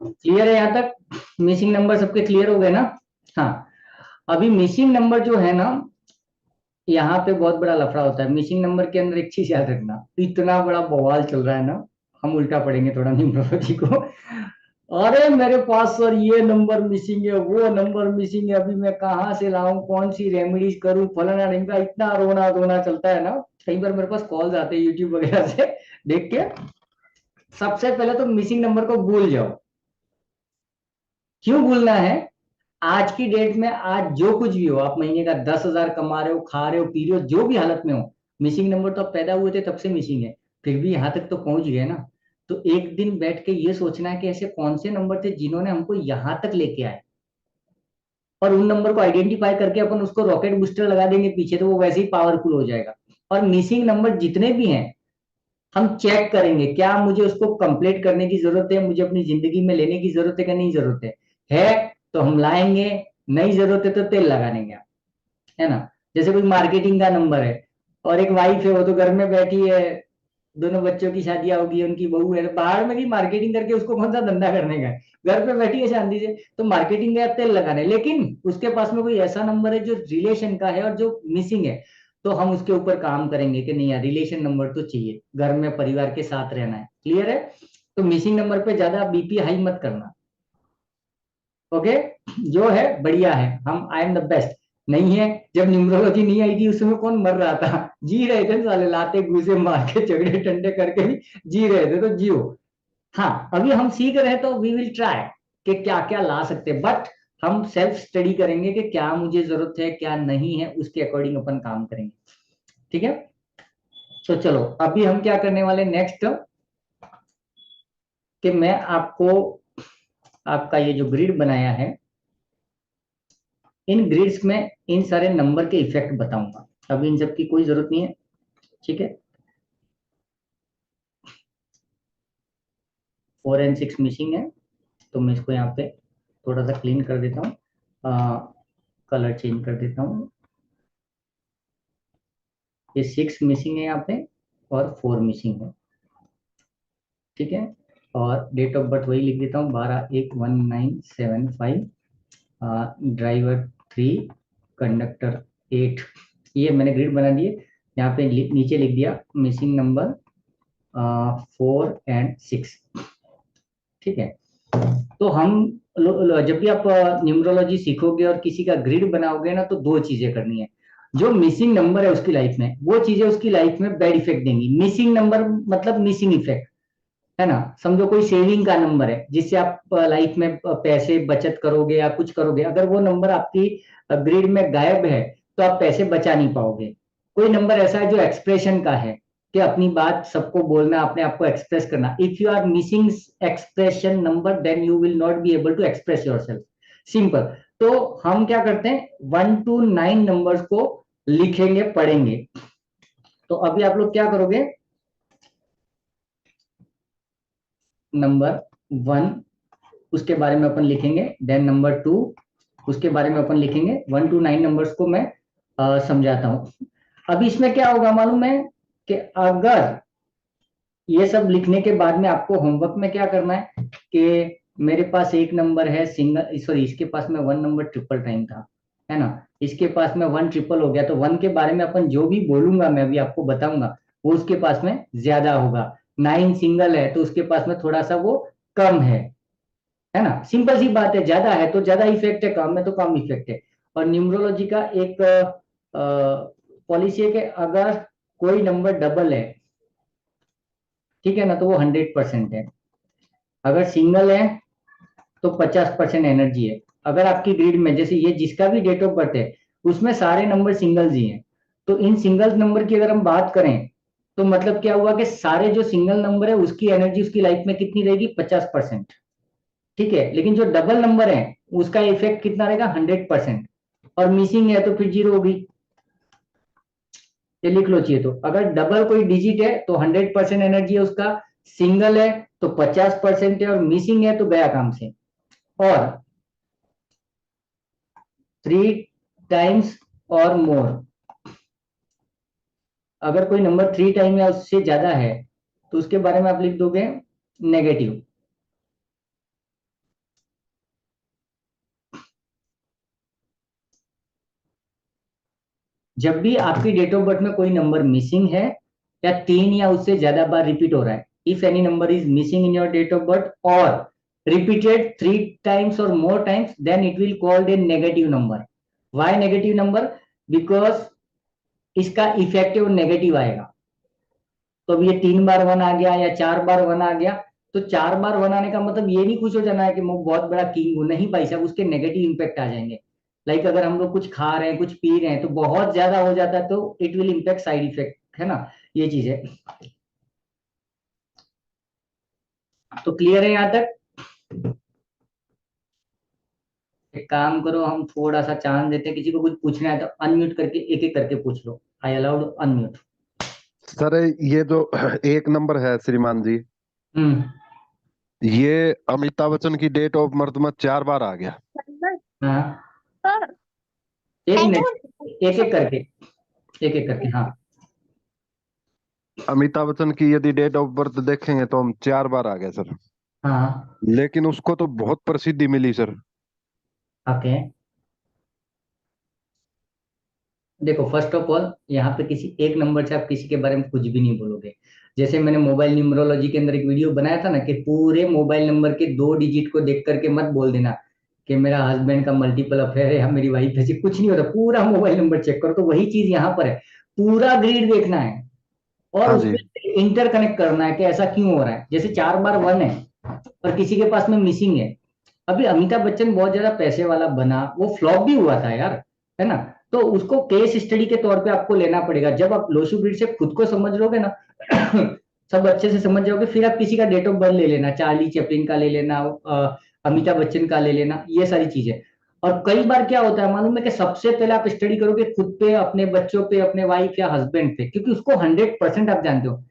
क्लियर है यहाँ तक? मिसिंग नंबर सबके क्लियर हो गए ना? हाँ, अभी मिसिंग नंबर जो है ना, यहाँ पे बहुत बड़ा लफड़ा होता है मिसिंग नंबर के अंदर। एक चीज याद रखना, इतना बड़ा बवाल चल रहा है ना, हम उल्टा पढ़ेंगे थोड़ा न्यूमरोलॉजी को। अरे मेरे पास सर ये नंबर मिसिंग है, वो नंबर मिसिंग है, अभी मैं कहाँ से लाऊं, कौन सी रेमेडीज करूं, फलाना ढिमका, इतना रोना धोना चलता है ना। कई बार मेरे पास कॉल्स आते हैं यूट्यूब वगैरह से देख के। सबसे पहले तो मिसिंग नंबर को भूल जाओ। क्यों भूलना है? आज की डेट में, आज जो कुछ भी हो, आप महीने का 10,000 कमा रहे हो, खा रहे हो, पी रहे हो, जो भी हालत में हो, मिसिंग नंबर तो आप पैदा हुए थे तब से मिसिंग है, फिर भी यहाँ तक तो पहुंच गए ना। तो एक दिन बैठ के ये सोचना है कि ऐसे कौन से नंबर थे जिन्होंने हमको यहाँ तक लेके आए, और उन नंबर को आइडेंटिफाई करके अपन उसको रॉकेट बूस्टर लगा देंगे पीछे, तो वो वैसे ही पावरफुल हो जाएगा। और मिसिंग नंबर जितने भी हैं, हम चेक करेंगे क्या मुझे उसको कंप्लीट करने की जरूरत है, मुझे अपनी जिंदगी में लेने की जरूरत है कि नहीं जरूरत है तो हम लाएंगे, नहीं जरूरत है तो तेल लगा देंगे, है ना। जैसे कोई मार्केटिंग का नंबर है और एक वाइफ है, वो तो घर में बैठी है, दोनों बच्चों की शादियां होगी, उनकी बहू है, बाहर में भी मार्केटिंग करके उसको कौन सा धंधा करने का है, घर पे बैठी है शांति से, तो मार्केटिंग का तेल लगाने। लेकिन उसके पास में कोई ऐसा नंबर है जो रिलेशन का है और जो मिसिंग है, तो हम उसके ऊपर काम करेंगे कि नहीं यार, रिलेशन नंबर तो चाहिए, घर में परिवार के साथ रहना है। क्लियर है? तो मिसिंग नंबर पे ज्यादा बीपी हाई मत करना। ओके, जो है बढ़िया है, हम आई एम द बेस्ट। नहीं है, जब न्यूमरोलॉजी नहीं आई थी उस समय कौन मर रहा था, जी रहे थे साले, लाते घूसे मार के झगड़े टंडे करके भी जी रहे थे, तो जियो। हाँ, अभी हम सीख रहे हैं तो वी विल ट्राई कि क्या क्या ला सकते हैं, बट हम सेल्फ स्टडी करेंगे कि क्या मुझे जरूरत है क्या नहीं है, उसके अकॉर्डिंग अपन काम करेंगे। ठीक है, तो चलो अभी हम क्या करने वाले नेक्स्ट, कि मैं आपको आपका ये जो ग्रिड बनाया है, इन ग्रिड्स में इन सारे नंबर के इफेक्ट बताऊंगा। अभी इन सब की कोई जरूरत नहीं है। ठीक है, 4 एंड 6 मिसिंग है, तो मैं इसको यहाँ पे थोड़ा सा क्लीन कर देता हूँ, कलर चेंज कर देता हूँ। ये 6 मिसिंग है यहाँ पे, और 4 मिसिंग है। ठीक है, और डेट ऑफ बर्थ वही लिख देता हूँ, 12/1/1975, ड्राइवर 3, कंडक्टर 8। ये मैंने ग्रिड बना दिए, यहाँ पे नीचे लिख दिया मिसिंग नंबर 4 एंड 6। ठीक है, तो हम जब भी आप न्यूमरोलॉजी सीखोगे और किसी का ग्रिड बनाओगे ना, तो दो चीजें करनी है। जो मिसिंग नंबर है उसकी लाइफ में, वो चीजें उसकी लाइफ में बैड इफेक्ट देंगी। मिसिंग नंबर मतलब मिसिंग इफेक्ट, है ना। समझो कोई सेविंग का नंबर है जिससे आप लाइफ में पैसे बचत करोगे या कुछ करोगे, अगर वो नंबर आपकी ग्रिड में गायब है तो आप पैसे बचा नहीं पाओगे। कोई नंबर ऐसा है जो एक्सप्रेशन का है, कि अपनी बात सबको बोलना, अपने आप को एक्सप्रेस करना। If you are missing expression number, then you will not be able to express your self. Simple. तो हम क्या करते हैं, 1 to 9 नंबर्स को लिखेंगे, पढ़ेंगे। तो अभी आप लोग क्या करोगे, नंबर 1 उसके बारे में अपन लिखेंगे, देन नंबर 2 उसके बारे में अपन लिखेंगे। 1 to 9 नंबर्स को मैं समझाता हूँ। अब इसमें क्या होगा मालूम है, कि अगर ये सब लिखने के बाद में आपको होमवर्क में क्या करना है, कि मेरे पास एक नंबर है सिंगल, सॉरी इसके पास में 1 नंबर ट्रिपल टाइम था, है ना। इसके पास में 1 ट्रिपल हो गया, तो 1 के बारे में अपन जो भी बोलूंगा, मैं अभी आपको बताऊंगा, वो उसके पास में ज्यादा होगा। 9 सिंगल है तो उसके पास में थोड़ा सा वो कम है ना। सिंपल सी बात है, ज्यादा है तो ज्यादा इफेक्ट है, कम है तो कम इफेक्ट है। और न्यूमरोलॉजी का एक पॉलिसी है कि अगर कोई नंबर डबल है, ठीक है ना, तो वो 100% है। अगर सिंगल है तो 50% एनर्जी है। अगर आपकी ग्रिड में जैसे ये जिसका भी डेट ऑफ बर्थ है उसमें सारे नंबर सिंगल्स ही हैं, तो इन सिंगल नंबर की अगर हम बात करें तो मतलब क्या हुआ कि सारे जो सिंगल नंबर है उसकी एनर्जी उसकी लाइफ में कितनी रहेगी, 50%। ठीक है, लेकिन जो डबल नंबर है उसका इफेक्ट कितना रहेगा, 100%। और मिसिंग है तो फिर जीरो होगी। ये लिख लो चाहिए तो, अगर डबल कोई डिजिट है तो 100% एनर्जी है उसका, सिंगल है तो 50% है, और मिसिंग है तो गया काम से। और 3 टाइम्स और मोर, अगर कोई नंबर 3 टाइम या उससे ज्यादा है तो उसके बारे में आप लिख दोगे नेगेटिव। जब भी आपकी डेट ऑफ बर्थ में कोई नंबर मिसिंग है या 3 या उससे ज्यादा बार रिपीट हो रहा है, if any number is missing in your date of birth और रिपीटेड 3 टाइम्स और more times, then it will called a negative number. Why negative number? Because इसका इफेक्टिव नेगेटिव आएगा। तो अब ये 3 बार 1 आ गया या 4 बार 1 आ गया, तो 4 बार 1 आने का मतलब ये नहीं खुश हो जाना है कि मैं बहुत बड़ा किंग हूं, नहीं भाई साहब, उसके नेगेटिव इंपैक्ट आ जाएंगे। लाइक अगर हम लोग कुछ खा रहे हैं कुछ पी रहे हैं तो बहुत ज्यादा हो जाता है तो it will impact side effect, है ना, ये चीज है। तो क्लियर है यहाँ तक? एक काम करो, हम थोड़ा सा चांस देते हैं, किसी को कुछ पूछना है तो अनम्यूट करके एक एक करके पूछ लो। I allowed unmute. सर ये जो एक नंबर है श्रीमान जी, हम्म। ये अमिताभ बच्चन की डेट ऑफ बर्थ में 4 बार आ गया। हाँ, एक मिनट, एक एक करके, एक एक करके, हाँ। अमिताभ बच्चन की यदि डेट ऑफ बर्थ देखेंगे तो हम 4 बार आ गया सर। हाँ। लेकिन उसको तो बहुत प्रसिद्धि मिली सर। ओके। देखो, फर्स्ट ऑफ ऑल यहाँ पे किसी एक नंबर से आप किसी के बारे में कुछ भी नहीं बोलोगे। जैसे मैंने मोबाइल न्यूमरोलॉजी के अंदर एक वीडियो बनाया था ना, कि पूरे मोबाइल नंबर के 2 डिजिट को देख करके मत बोल देना कि मेरा हस्बैंड का मल्टीपल अफेयर है या मेरी वाइफ है, कुछ नहीं होता। पूरा मोबाइल नंबर चेक करो, तो वही चीज यहाँ पर है। पूरा ग्रिड देखना है और हाँ जी। उसमें इंटर कनेक्ट करना है कि ऐसा क्यों हो रहा है। जैसे 4 बार 1 है और किसी के पास में मिसिंग है। अभी अमिताभ बच्चन बहुत ज्यादा पैसे वाला बना, वो फ्लॉप भी हुआ था यार, है ना। तो उसको केस स्टडी के तौर पे आपको लेना पड़ेगा। जब आप लोशू ब्रीड से खुद को समझ लोगे ना सब अच्छे से समझ जाओगे, फिर आप किसी का डेट ऑफ बर्थ ले लेना, चार्ली चैपलिन का ले लेना, अमिताभ बच्चन का ले लेना, ये सारी चीजें। और कई बार क्या होता है मालूम है, कि सबसे पहले आप स्टडी करोगे खुद पे, अपने बच्चों पे, अपने वाइफ या हस्बैंड पे, क्योंकि उसको 100% आप जानते हो।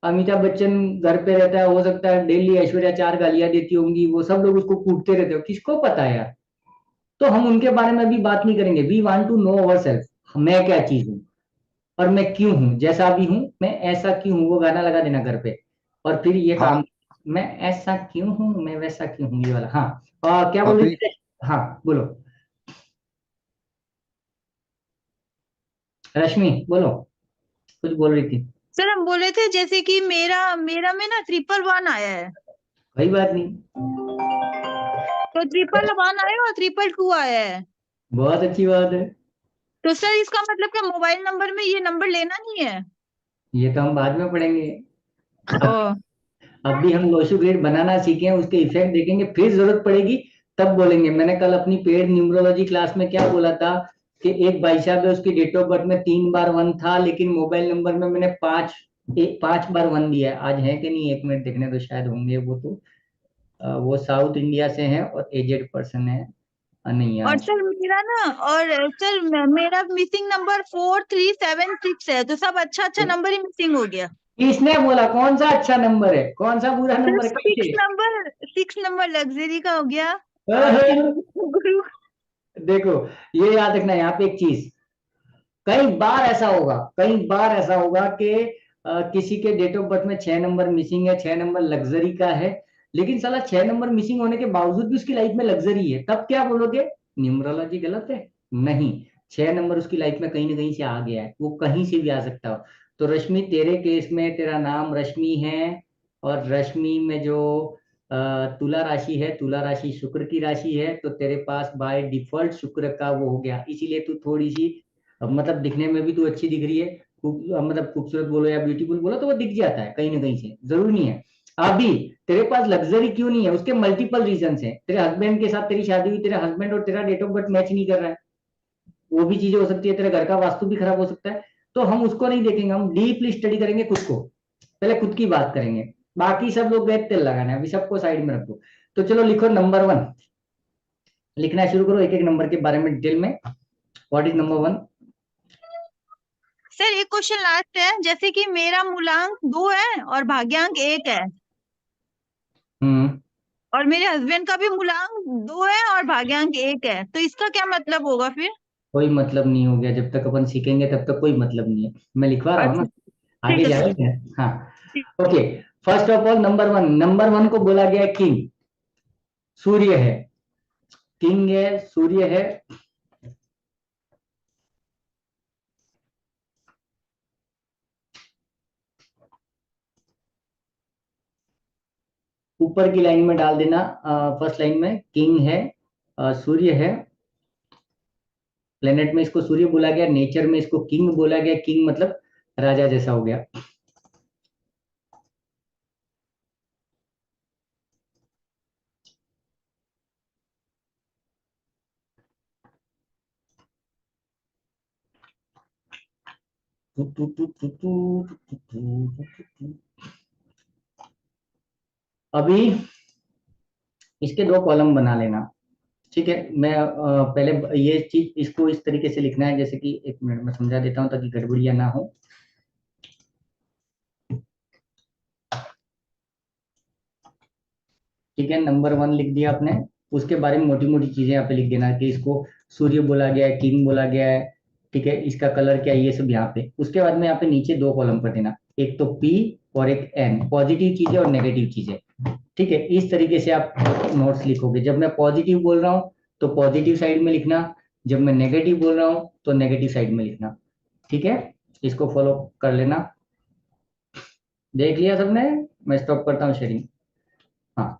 अमिताभ बच्चन घर पे रहता है, हो सकता है डेली ऐश्वर्या 4 गालियां देती होंगी, वो सब लोग उसको कूटते रहते हो, किसको पता है यार। तो हम उनके बारे में अभी बात नहीं करेंगे। We want to know our self, मैं क्या चीज हूँ और मैं क्यों हूँ, जैसा भी हूँ मैं ऐसा क्यों हूँ, वो गाना लगा देना घर पे। और फिर ये हाँ काम, मैं ऐसा क्यों हूँ, मैं वैसा क्यों हूँ, ये वाला। हाँ, और क्या बोल रही अभी थी? हाँ, बोलो। रश्मि बोलो, कुछ बोल रही थी। सर हम बोले थे जैसे कि मेरा मेरा में ना 111 आया है, कोई बात नहीं, तो 111 आया और 222 आया है। बहुत अच्छी बात है। तो सर इसका मतलब क्या मोबाइल नंबर में ये नंबर लेना नहीं है? ये तो हम बाद में पढ़ेंगे। ओ, अभी हम लोशो ग्रेड बनाना सीखे हैं, उसके इफेक्ट देखेंगे, फिर जरूरत पड़ेगी तब बोलेंगे। मैंने कल अपनी पेड न्यूमरोलॉजी क्लास में क्या बोला था, कि एक भाई साहब है, उसकी डेट ऑफ बर्थ में 3 बार 1 था, लेकिन मोबाइल नंबर में मैंने 5 बार 1 दिया है। आज है कि नहीं, एक मिनट देखने तो, शायद होंगे वो तो। वो साउथ इंडिया से हैं और एजेड पर्सन है। नहीं और आज। सर मेरा ना, और सर मेरा मिसिंग नंबर 4376 है, तो सब अच्छा अच्छा नंबर ही मिसिंग हो गया। किसने बोला कौन सा अच्छा नंबर है, कौन सा बुरा सर नंबर है, सिक्स कैसे? नंबर 6 नंबर लग्जरी का हो गया। गुरु। देखो, ये याद रखना यहाँ पे एक चीज, कई बार ऐसा होगा, कई बार ऐसा होगा कि किसी के डेट ऑफ बर्थ में 6 नंबर मिसिंग है, 6 नंबर लग्जरी का है, लेकिन साला 6 नंबर मिसिंग होने के बावजूद भी उसकी लाइफ में लग्जरी है, तब क्या बोलोगे, न्यूमरोलॉजी गलत है? नहीं, 6 नंबर उसकी लाइफ में कहीं ना कहीं से आ गया है, वो कहीं से भी आ सकता हो। तो रश्मि, तेरे केस में तेरा नाम रश्मि है, और रश्मि में जो तुला राशि है, तुला राशि शुक्र की राशि है, तो तेरे पास बाय डिफॉल्ट शुक्र का वो हो गया, इसीलिए तू थोड़ी सी, अब मतलब दिखने में भी तू अच्छी दिख रही है, मतलब खूबसूरत बोलो या ब्यूटीफुल बोलो, तो वो दिख जाता है कहीं ना कहीं से, जरूरी नहीं है। अभी तेरे पास लग्जरी क्यों नहीं है, उसके मल्टीपल रीजंस हैं। तेरे हस्बैंड के साथ तेरी शादी हुई, तेरे हस्बैंड और तेरा डेट ऑफ बर्थ मैच नहीं कर रहा है, वो भी चीजें हो सकती है, तेरे घर का वास्तु भी खराब हो सकता है। तो हम उसको नहीं देखेंगे, हम डीपली स्टडी करेंगे खुद को, पहले खुद की बात करेंगे, बाकी सब लोग गए तेल लगाना है, अभी सबको साइड में रख दो। तो चलो लिखो नंबर 1, लिखना शुरू करो एक एक नंबर के बारे में डिटेल में। What is number 1? सर एक क्वेश्चन लास्ट है, जैसे कि मेरा मूलांक 2 है और भाग्यांक 1 है, और मेरे हस्बैंड का भी मूलांक 2 है और भाग्यांक 1 है, तो इसका क्या मतलब होगा फिर? कोई मतलब नहीं हो गया, जब तक अपन सीखेंगे तब तक कोई मतलब नहीं है, मैं लिखवा रहा हूँ अच्छा, ना, ठीक आगे है सर। जाएंगे। हाँ, okay. First of all number 1 को बोला गया किंग, सूर्य है, किंग है, सूर्य है। ऊपर की लाइन में डाल देना, फर्स्ट लाइन में किंग है, सूर्य है। प्लेनेट में इसको सूर्य बोला गया, नेचर में इसको किंग बोला गया, किंग मतलब राजा जैसा हो गया। अभी इसके 2 कॉलम बना लेना, ठीक है। मैं पहले ये चीज इसको इस तरीके से लिखना है, जैसे कि 1 मिनट में समझा देता हूँ ताकि गड़बड़ियां ना हो। ठीक है, नंबर 1 लिख दिया आपने, उसके बारे में मोटी मोटी चीजें यहाँ पे लिख देना कि इसको सूर्य बोला गया है, किंग बोला गया है, ठीक है, इसका कलर क्या है, ये सब यहाँ पे। उसके बाद में यहाँ पे नीचे 2 कॉलम कर देना, एक तो पी और एक एन, पॉजिटिव चीजें और नेगेटिव चीजें। ठीक है, इस तरीके से आप नोट्स लिखोगे। जब मैं पॉजिटिव बोल रहा हूँ तो पॉजिटिव साइड में लिखना, जब मैं नेगेटिव बोल रहा हूँ तो नेगेटिव साइड में लिखना। ठीक है, इसको फॉलो कर लेना। देख लिया सबने? मैं स्टॉप करता हूँ शेयरिंग। हाँ,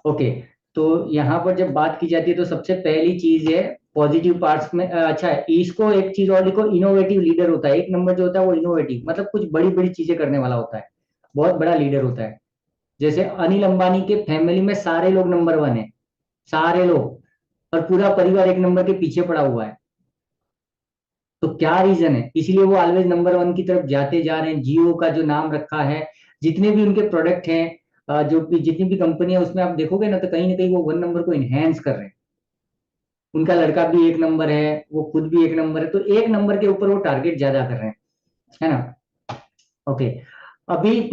ओके। तो यहाँ पर जब बात की जाती है तो सबसे पहली चीज है पॉजिटिव पार्ट्स में, अच्छा इसको एक चीज और लिखो, इनोवेटिव लीडर होता है। 1 नंबर जो होता है वो इनोवेटिव मतलब कुछ बड़ी बड़ी चीजें करने वाला होता है, बहुत बड़ा लीडर होता है। जैसे अनिल अंबानी के फैमिली में सारे लोग नंबर 1 है, सारे लोग, और पूरा परिवार 1 नंबर के पीछे पड़ा हुआ है। तो क्या रीजन है, इसीलिए वो ऑलवेज नंबर 1 की तरफ जाते जा रहे हैं। जियो का जो नाम रखा है, जितने भी उनके प्रोडक्ट हैं, जो भी जितनी भी कंपनी है, उसमें आप देखोगे ना कहीं वो 1 नंबर को इनहेंस कर रहे हैं। उनका लड़का भी 1 नंबर है, वो खुद भी 1 नंबर है, तो 1 नंबर के ऊपर वो टारगेट ज्यादा कर रहे हैं, है ना। ओके, अभी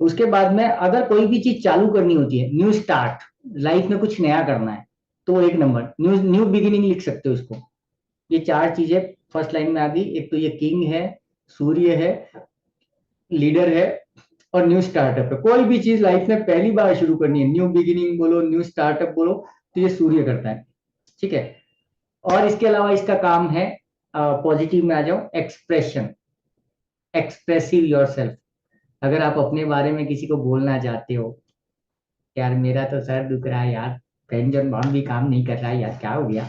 उसके बाद में अगर कोई भी चीज चालू करनी होती है, न्यू स्टार्ट, लाइफ में कुछ नया करना है, तो 1 नंबर न्यू न्यू बिगिनिंग लिख सकते हो इसको। ये 4 चीजें फर्स्ट लाइन में आ गई। एक तो ये किंग है, सूर्य है, लीडर है, और न्यू स्टार्टअप है। कोई भी चीज लाइफ में पहली बार शुरू करनी है, न्यू बिगिनिंग बोलो, न्यू स्टार्टअप बोलो, तो ये सूर्य करता है। ठीक है, और इसके अलावा इसका काम है, पॉजिटिव में आ जाओ, एक्सप्रेशन, एक्सप्रेसिव योरसेल्फ। अगर आप अपने बारे में किसी को बोलना चाहते हो, यार मेरा तो सर दुख रहा है यार, पेंशन बॉन्ड भी काम नहीं कर रहा है यार, क्या हो गया,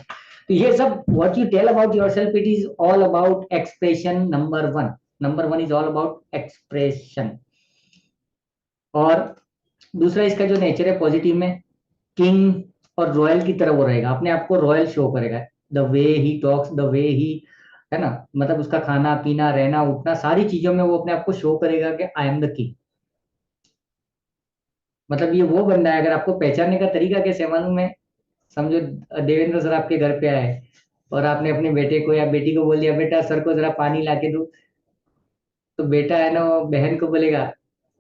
तो ये सब what you tell about yourself, it is all about expression. Number 1 is all about expression. और दूसरा इसका जो नेचर है पॉजिटिव में, किंग और रॉयल की तरह वो रहेगा, अपने आप को रॉयल शो करेगा। The way he talks, the way he, है ना, मतलब उसका खाना पीना रहना उठना सारी चीजों में वो अपने आप को शो करेगा कि आई एम द किंग। मतलब ये वो बंदा है, अगर आपको पहचानने का तरीका कैसे मालूम है, समझो देवेंद्र सर आपके घर पे आए और आपने अपने बेटे को या बेटी को बोल दिया बेटा सर को जरा पानी ला के दो, तो बेटा है ना वो बहन को बोलेगा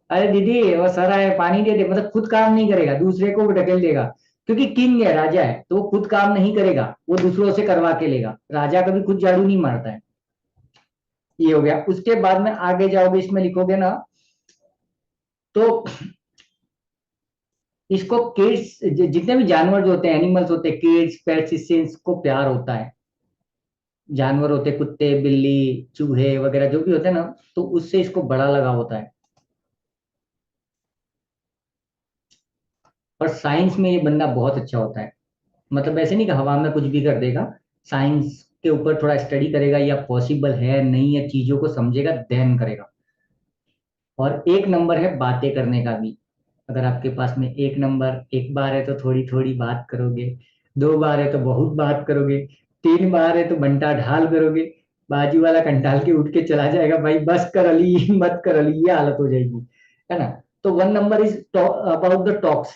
अरे दीदी वो सर आए पानी दे दे, मतलब खुद काम नहीं करेगा, दूसरे को ढकेल देगा। क्योंकि किंग है, राजा है, तो वो खुद काम नहीं करेगा, वो दूसरों से करवा के लेगा। राजा कभी खुद झाड़ू नहीं मारता है। ये हो गया। उसके बाद में आगे जाओगे, इसमें लिखोगे ना, तो इसको किड्स, जितने भी जानवर जो होते हैं, एनिमल्स होते हैं, किड्स पेट्स, इससे इसको प्यार होता है। जानवर होते हैं, कुत्ते बिल्ली चूहे वगैरह जो भी होते हैं ना, तो उससे इसको बड़ा लगाव होता है। और साइंस में ये बंदा बहुत अच्छा होता है, मतलब ऐसे नहीं कि हवा में कुछ भी कर देगा, साइंस के ऊपर थोड़ा स्टडी करेगा, या पॉसिबल है नहीं है चीजों को समझेगा देन करेगा। और 1 नंबर है बातें करने का भी, अगर आपके पास में एक नंबर एक बार है तो थोड़ी थोड़ी बात करोगे, दो बार है तो बहुत बात करोगे, तीन बार है तो बंटा ढाल करोगे, बाजू वाला कंटाल के उठ के चला जाएगा, भाई बस कर अली मत कर अली, ये हालत हो जाएगी, है ना। तो 1 number is about the talks.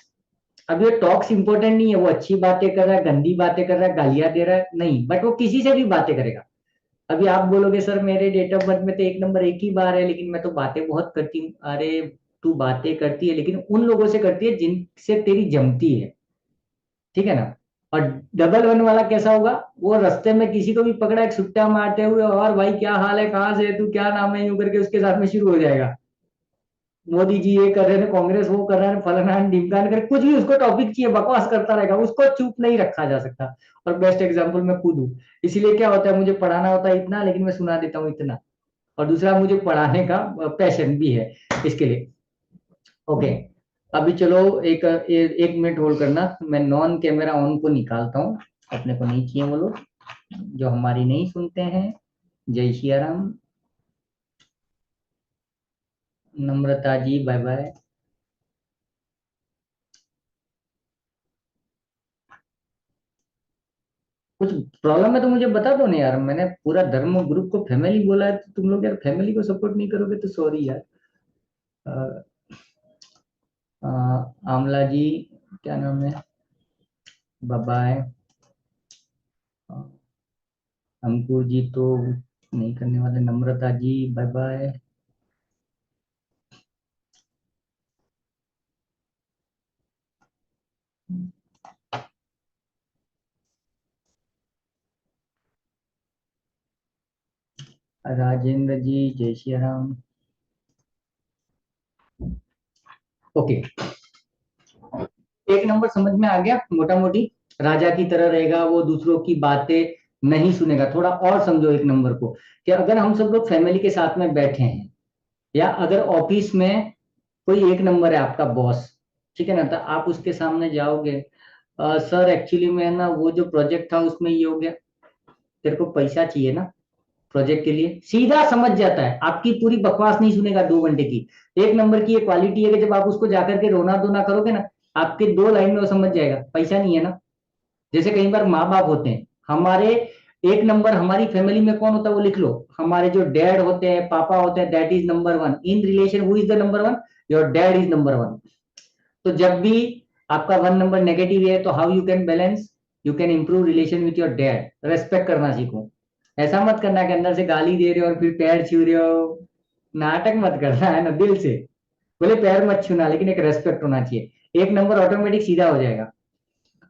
अब ये टॉक्स इंपॉर्टेंट नहीं है, वो अच्छी बातें कर रहा है, गंदी बातें कर रहा है, गालियां दे रहा है, नहीं, बट वो किसी से भी बातें करेगा। अभी आप बोलोगे सर मेरे डेट ऑफ बर्थ में तो एक नंबर एक ही बार है, लेकिन मैं तो बातें बहुत करती हूँ। अरे तू बातें करती है लेकिन उन लोगों से करती है जिनसे तेरी जमती है, ठीक है ना। और डबल 1 वाला कैसा होगा, वो रास्ते में किसी को भी पकड़ा एक सुट्टा मारते हुए, और भाई क्या हाल है, कहाँ से है तू, क्या नाम है, यूं करके उसके साथ में शुरू हो जाएगा। मोदी जी ये कर रहे थे, कांग्रेस वो कर रहा है, फलाना ढिमकान कर, कुछ भी उसको टॉपिक चाहिए, बकवास करता रहेगा, उसको चुप नहीं रखा जा सकता। और बेस्ट एग्जांपल मैं खुद हूँ। इसीलिए क्या होता है, मुझे पढ़ाना होता है इतना, लेकिन मैं सुना देता हूँ इतना। और दूसरा मुझे पढ़ाने का पैशन भी है इसके लिए। ओके, अभी चलो एक मिनट होल्ड करना, मैं नॉन कैमरा ऑन को निकालता हूँ, अपने को नहीं चाहिए वो लोग जो हमारी नहीं सुनते हैं। जय सिया राम। नम्रता जी बाय बाय। कुछ प्रॉब्लम है तो मुझे बता दो ना यार, मैंने पूरा धर्म ग्रुप को फैमिली बोला है, तो तुम लोग यार फैमिली को सपोर्ट नहीं करोगे तो सॉरी यार। अ, अ, आमला जी, क्या नाम है, बाय बाय। अंकुर जी तो नहीं करने वाले, नम्रता जी बाय बाय। राजेंद्र जी जय श्री राम। ओके, एक नंबर समझ में आ गया मोटा मोटी। राजा की तरह रहेगा, वो दूसरों की बातें नहीं सुनेगा। थोड़ा और समझो एक नंबर को, कि अगर हम सब लोग फैमिली के साथ में बैठे हैं, या अगर ऑफिस में कोई एक नंबर है आपका बॉस, ठीक है ना, तो आप उसके सामने जाओगे, सर एक्चुअली में ना वो जो प्रोजेक्ट था उसमें ये हो गया, तेरे को पैसा चाहिए ना प्रोजेक्ट के लिए, सीधा समझ जाता है, आपकी पूरी बकवास नहीं सुनेगा 2 घंटे की। एक नंबर की ये क्वालिटी है कि जब आप उसको जाकर के रोना धोना करोगे ना, आपके 2 लाइन में वो समझ जाएगा पैसा नहीं है ना। जैसे कई बार माँ बाप होते हैं हमारे, एक नंबर हमारी फैमिली में कौन होता है वो लिख लो, हमारे जो डैड होते हैं, पापा होते हैं, that is number 1 in relation. Who is the number 1? Your dad is number 1। तो जब भी आपका 1 नंबर नेगेटिव है, तो how you can balance, you can improve relation with your dad. Respect करना सीखो, ऐसा मत करना कि अंदर से गाली दे रहे हो और फिर पैर छू रहे हो, नाटक मत करना, है ना, दिल से बोले पैर मत छूना, लेकिन एक रेस्पेक्ट होना चाहिए, एक नंबर ऑटोमेटिक सीधा हो जाएगा।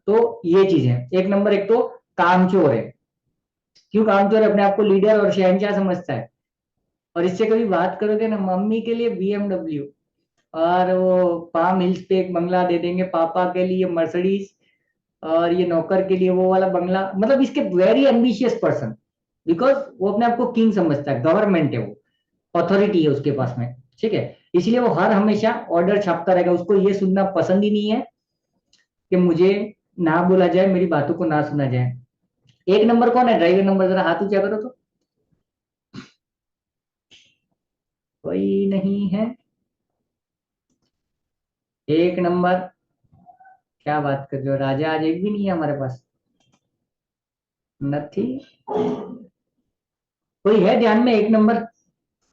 तो ये चीज है। एक नंबर एक तो कामचोर है। क्यों कामचोर है? अपने आप को लीडर और शहनशाह समझता है। और इससे कभी बात करोगे ना, मम्मी के लिए BMW, और वो पाम हिल्स पे एक बंगला दे देंगे, पापा के लिए मर्सिडीज, और ये नौकर के लिए वो वाला बंगला, मतलब इसके वेरी एम्बिशियस पर्सन, बिकॉज वो अपने आप को किंग समझता है, गवर्नमेंट है वो, अथॉरिटी है उसके पास में, ठीक है। इसलिए वो हर हमेशा ऑर्डर छापता रहेगा, उसको ये सुनना पसंद ही नहीं है कि मुझे ना बोला जाए, मेरी बातों को ना सुना जाए। एक नंबर कौन है? ड्राइवर नंबर, जरा हाथ ऊंचा करो तो। कोई नहीं है एक नंबर? क्या बात कर रहे हो राजा, आज एक भी नहीं है हमारे पास? नथी। कोई है ध्यान में एक नंबर,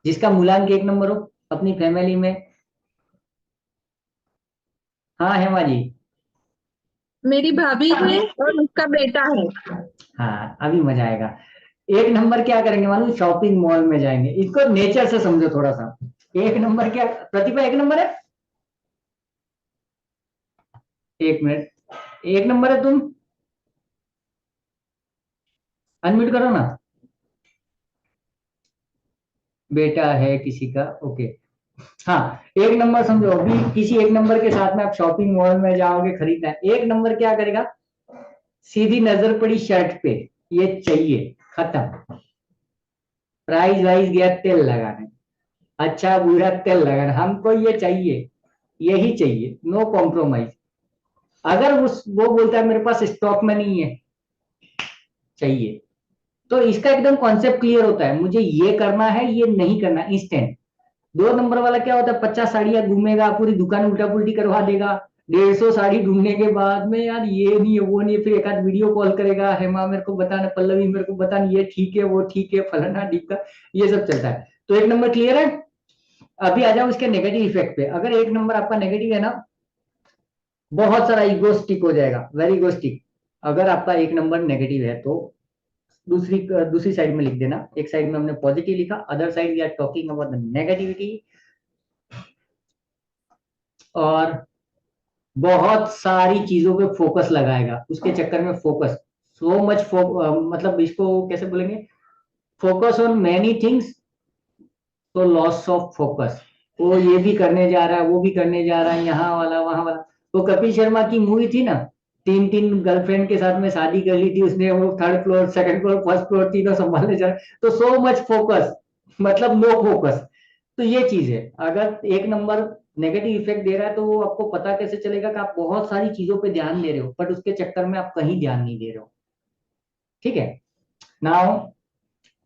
जिसका मूलांक एक नंबर हो अपनी फैमिली में? हाँ हेमा जी। मेरी भाभी है और उसका बेटा है। हाँ अभी मजा आएगा। एक नंबर क्या करेंगे मालूम? शॉपिंग मॉल में जाएंगे। इसको नेचर से समझो थोड़ा सा। एक नंबर क्या, प्रतिभा एक नंबर है? एक मिनट, एक नंबर है तुम? अनम्यूट करो ना। बेटा है किसी का, ओके। हाँ, एक नंबर समझो, अभी किसी एक नंबर के साथ में आप शॉपिंग मॉल में जाओगे खरीदना है, एक नंबर क्या करेगा? सीधी नजर पड़ी शर्ट पे, ये चाहिए, खत्म। प्राइस वाइज गया तेल लगाने, अच्छा बुरा तेल लगाना, हमको ये चाहिए, यही चाहिए, नो कॉम्प्रोमाइज। अगर उस वो बोलता है मेरे पास स्टॉक में नहीं है, चाहिए, तो इसका एकदम कॉन्सेप्ट क्लियर होता है, मुझे ये करना है, ये नहीं करना, इंस्टेंट। 2 नंबर वाला क्या होता है, 50 साड़ियां घूमेगा, पूरी दुकान उल्टा पुल्टी करवा देगा। 150 साड़ी ढूंढने के बाद में यार ये नहीं है वो नहीं है, फिर एक आध वीडियो कॉल करेगा, हेमा मेरे को बताना, पल्लवी मेरे को बताना, ये ठीक है वो ठीक है, फलाना ढिमका, ये सब चलता है। तो 1 नंबर क्लियर है। अभी आ जाओ इसके नेगेटिव इफेक्ट पे। अगर 1 नंबर आपका नेगेटिव है ना, बहुत सारा इगोस्टिक हो जाएगा, वेरी इगोस्टिक। अगर आपका 1 नंबर नेगेटिव है तो दूसरी दूसरी साइड में लिख देना। एक साइड में हमने पॉजिटिव लिखा, other side we are talking about the negativity. और बहुत सारी चीजों पे फोकस लगाएगा, उसके चक्कर में फोकस, सो मच मतलब इसको कैसे बोलेंगे, फोकस ऑन मैनी थिंग्स, तो लॉस ऑफ फोकस। वो ये भी करने जा रहा है, वो भी करने जा रहा है, यहाँ वाला वहां वाला। वो कपिल शर्मा की मूवी थी ना, 3 3 गर्लफ्रेंड के साथ में शादी कर ली थी उसने, वो 3rd floor 2nd floor 1st floor तीनों संभालने जा रहा है, तो सो मच फोकस, मतलब नो फोकस। तो ये चीज है। अगर 1 नंबर नेगेटिव इफेक्ट दे रहा है तो वो आपको पता कैसे चलेगा कि आप बहुत सारी चीजों पे ध्यान दे रहे हो, बट उसके चक्कर में आप कहीं ध्यान नहीं दे रहे हो। ठीक है। नाउ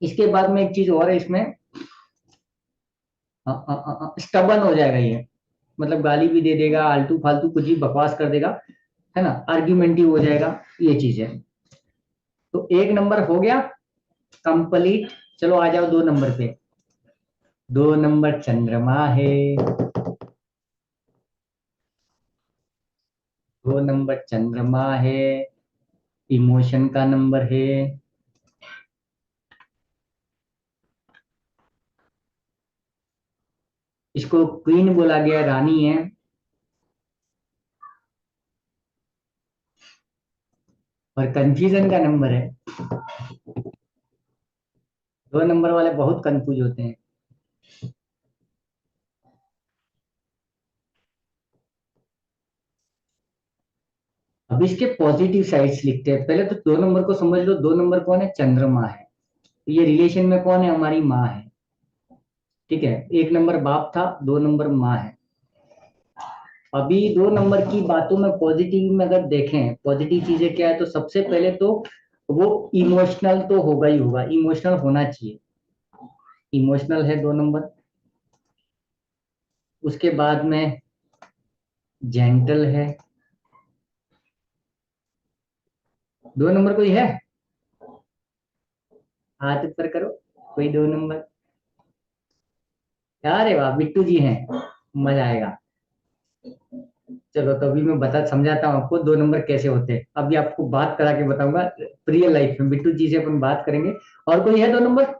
इसके बाद में एक चीज और है इसमें, स्टबन हो जाएगा ये, मतलब गाली भी दे देगा, आलतू फालतू कुछ भी बकवास कर देगा, है ना, आर्ग्यूमेंटिव हो जाएगा, ये चीज है। तो 1 नंबर हो गया कंप्लीट। चलो आ जाओ 2 नंबर पे। 2 नंबर चंद्रमा है। 2 नंबर चंद्रमा है, इमोशन का नंबर है। इसको क्वीन बोला गया, रानी है। और कंफ्यूजन का नंबर है। 2 नंबर वाले बहुत कंफ्यूज होते हैं। अब इसके पॉजिटिव साइड्स लिखते हैं। पहले तो 2 नंबर को समझ लो। 2 नंबर कौन है, चंद्रमा है। तो ये रिलेशन में कौन है, हमारी माँ है। ठीक है, 1 नंबर बाप था, 2 नंबर माँ है। अभी 2 नंबर की बातों में पॉजिटिव में अगर देखें, पॉजिटिव चीजें क्या है, तो सबसे पहले तो वो इमोशनल तो होगा ही होगा, इमोशनल होना चाहिए। इमोशनल है 2 नंबर। उसके बाद में जेंटल है। 2 नंबर कोई है, हाथ ऊपर करो, कोई 2 नंबर। अरे वाह, बिट्टू जी हैं, मजा आएगा। चलो तो अभी मैं बता समझाता हूँ आपको 2 नंबर कैसे होते हैं। अभी आपको बात करा के बताऊंगा रियल लाइफ में, बिट्टू जी से अपन बात करेंगे। और कोई है 2 नंबर?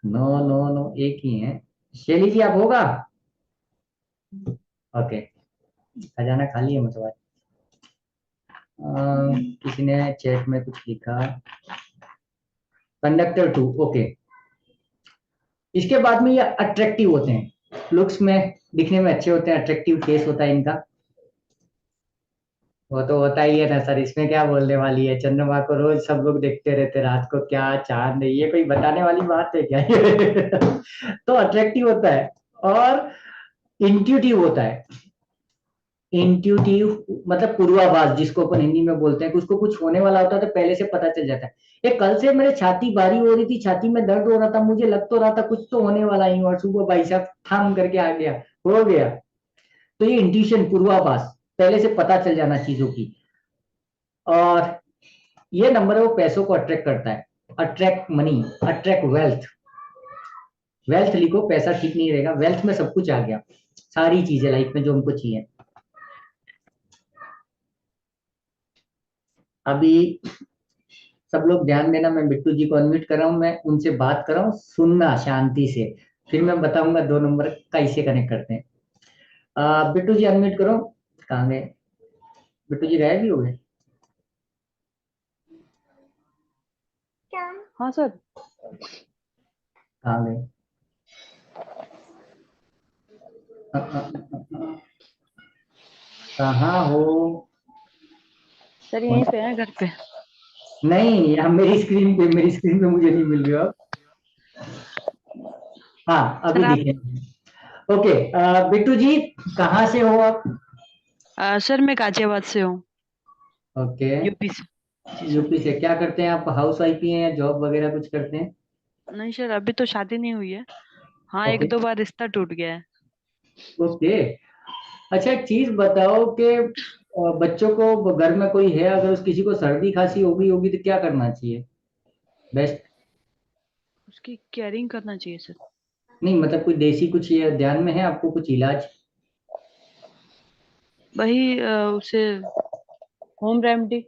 नो नो नो, एक ही है। शैली जी आप होगा? ओके, खजाना खाली है मतलब। किसी ने चैट में कुछ लिखा, कंडक्टर 2, ओके। इसके बाद में ये अट्रैक्टिव होते हैं, लुक्स में दिखने में अच्छे होते हैं, अट्रैक्टिव फेस होता है इनका। वो तो होता ही है ना सर, इसमें क्या बोलने वाली है, चंद्रमा को रोज सब लोग देखते रहते रात को, क्या चांद है, ये कोई बताने वाली बात है क्या? तो अट्रैक्टिव होता है और इंट्यूटिव होता है। इंट्यूटिव मतलब पूर्वाभास, जिसको अपन हिंदी में बोलते हैं कि उसको कुछ होने वाला होता है तो पहले से पता चल जाता है। ये कल से मेरे छाती भारी हो रही थी, छाती में दर्द हो रहा था, मुझे लग तो रहा था कुछ तो होने वाला ही, और सुबह भाई साहब थाम करके आ गया, हो गया। तो ये इंट्यूशन, पूर्वाभास, पहले से पता चल जाना चीजों की। और ये नंबर है वो पैसों को अट्रैक्ट करता है, attract money, attract wealth. Wealth लिखो, पैसा ठीक नहीं रहेगा, वेल्थ में सब कुछ आ गया, सारी चीजें लाइफ में जो हमको चाहिए। अभी सब लोग ध्यान देना, मैं बिट्टू जी को अनम्यूट कर रहा हूँ, मैं उनसे बात कर रहा हूँ, सुनना शांति से, फिर मैं बताऊंगा 2 नंबर कैसे कनेक्ट करते हैं। बिट्टू जी अनम्यूट करो। कहाँ गए बिट्टू जी, गायब भी हो गए? हाँ सर। कहाँ गए? कहाँ हो? सर यहीं पे है, घर पे। नहीं, यहाँ मेरी स्क्रीन पे मुझे नहीं मिल रही हो आप। हाँ अभी सर आप दिखे। ओके, बिट्टू जी कहाँ से हो आप? सर मैं गाजियाबाद से हूँ, ओके, यूपी से। जी सर। यूपी से। क्या करते हैं आप, हाउस वाइफ ही हैं या जॉब वगैरह कुछ करते हैं? नहीं सर, अभी तो शादी नहीं हुई है। हाँ, ओके 1-2 बार रिश्ता टूट गया है। ओके। अच्छा एक चीज बताओ कि बच्चों को घर में कोई है, अगर उस किसी को सर्दी खांसी होगी होगी तो क्या करना चाहिए बेस्ट? उसकी केयरिंग करना चाहिए सर। नहीं मतलब कोई देसी कुछ ये ध्यान में है आपको कुछ इलाज? वही उसे होम रेमेडी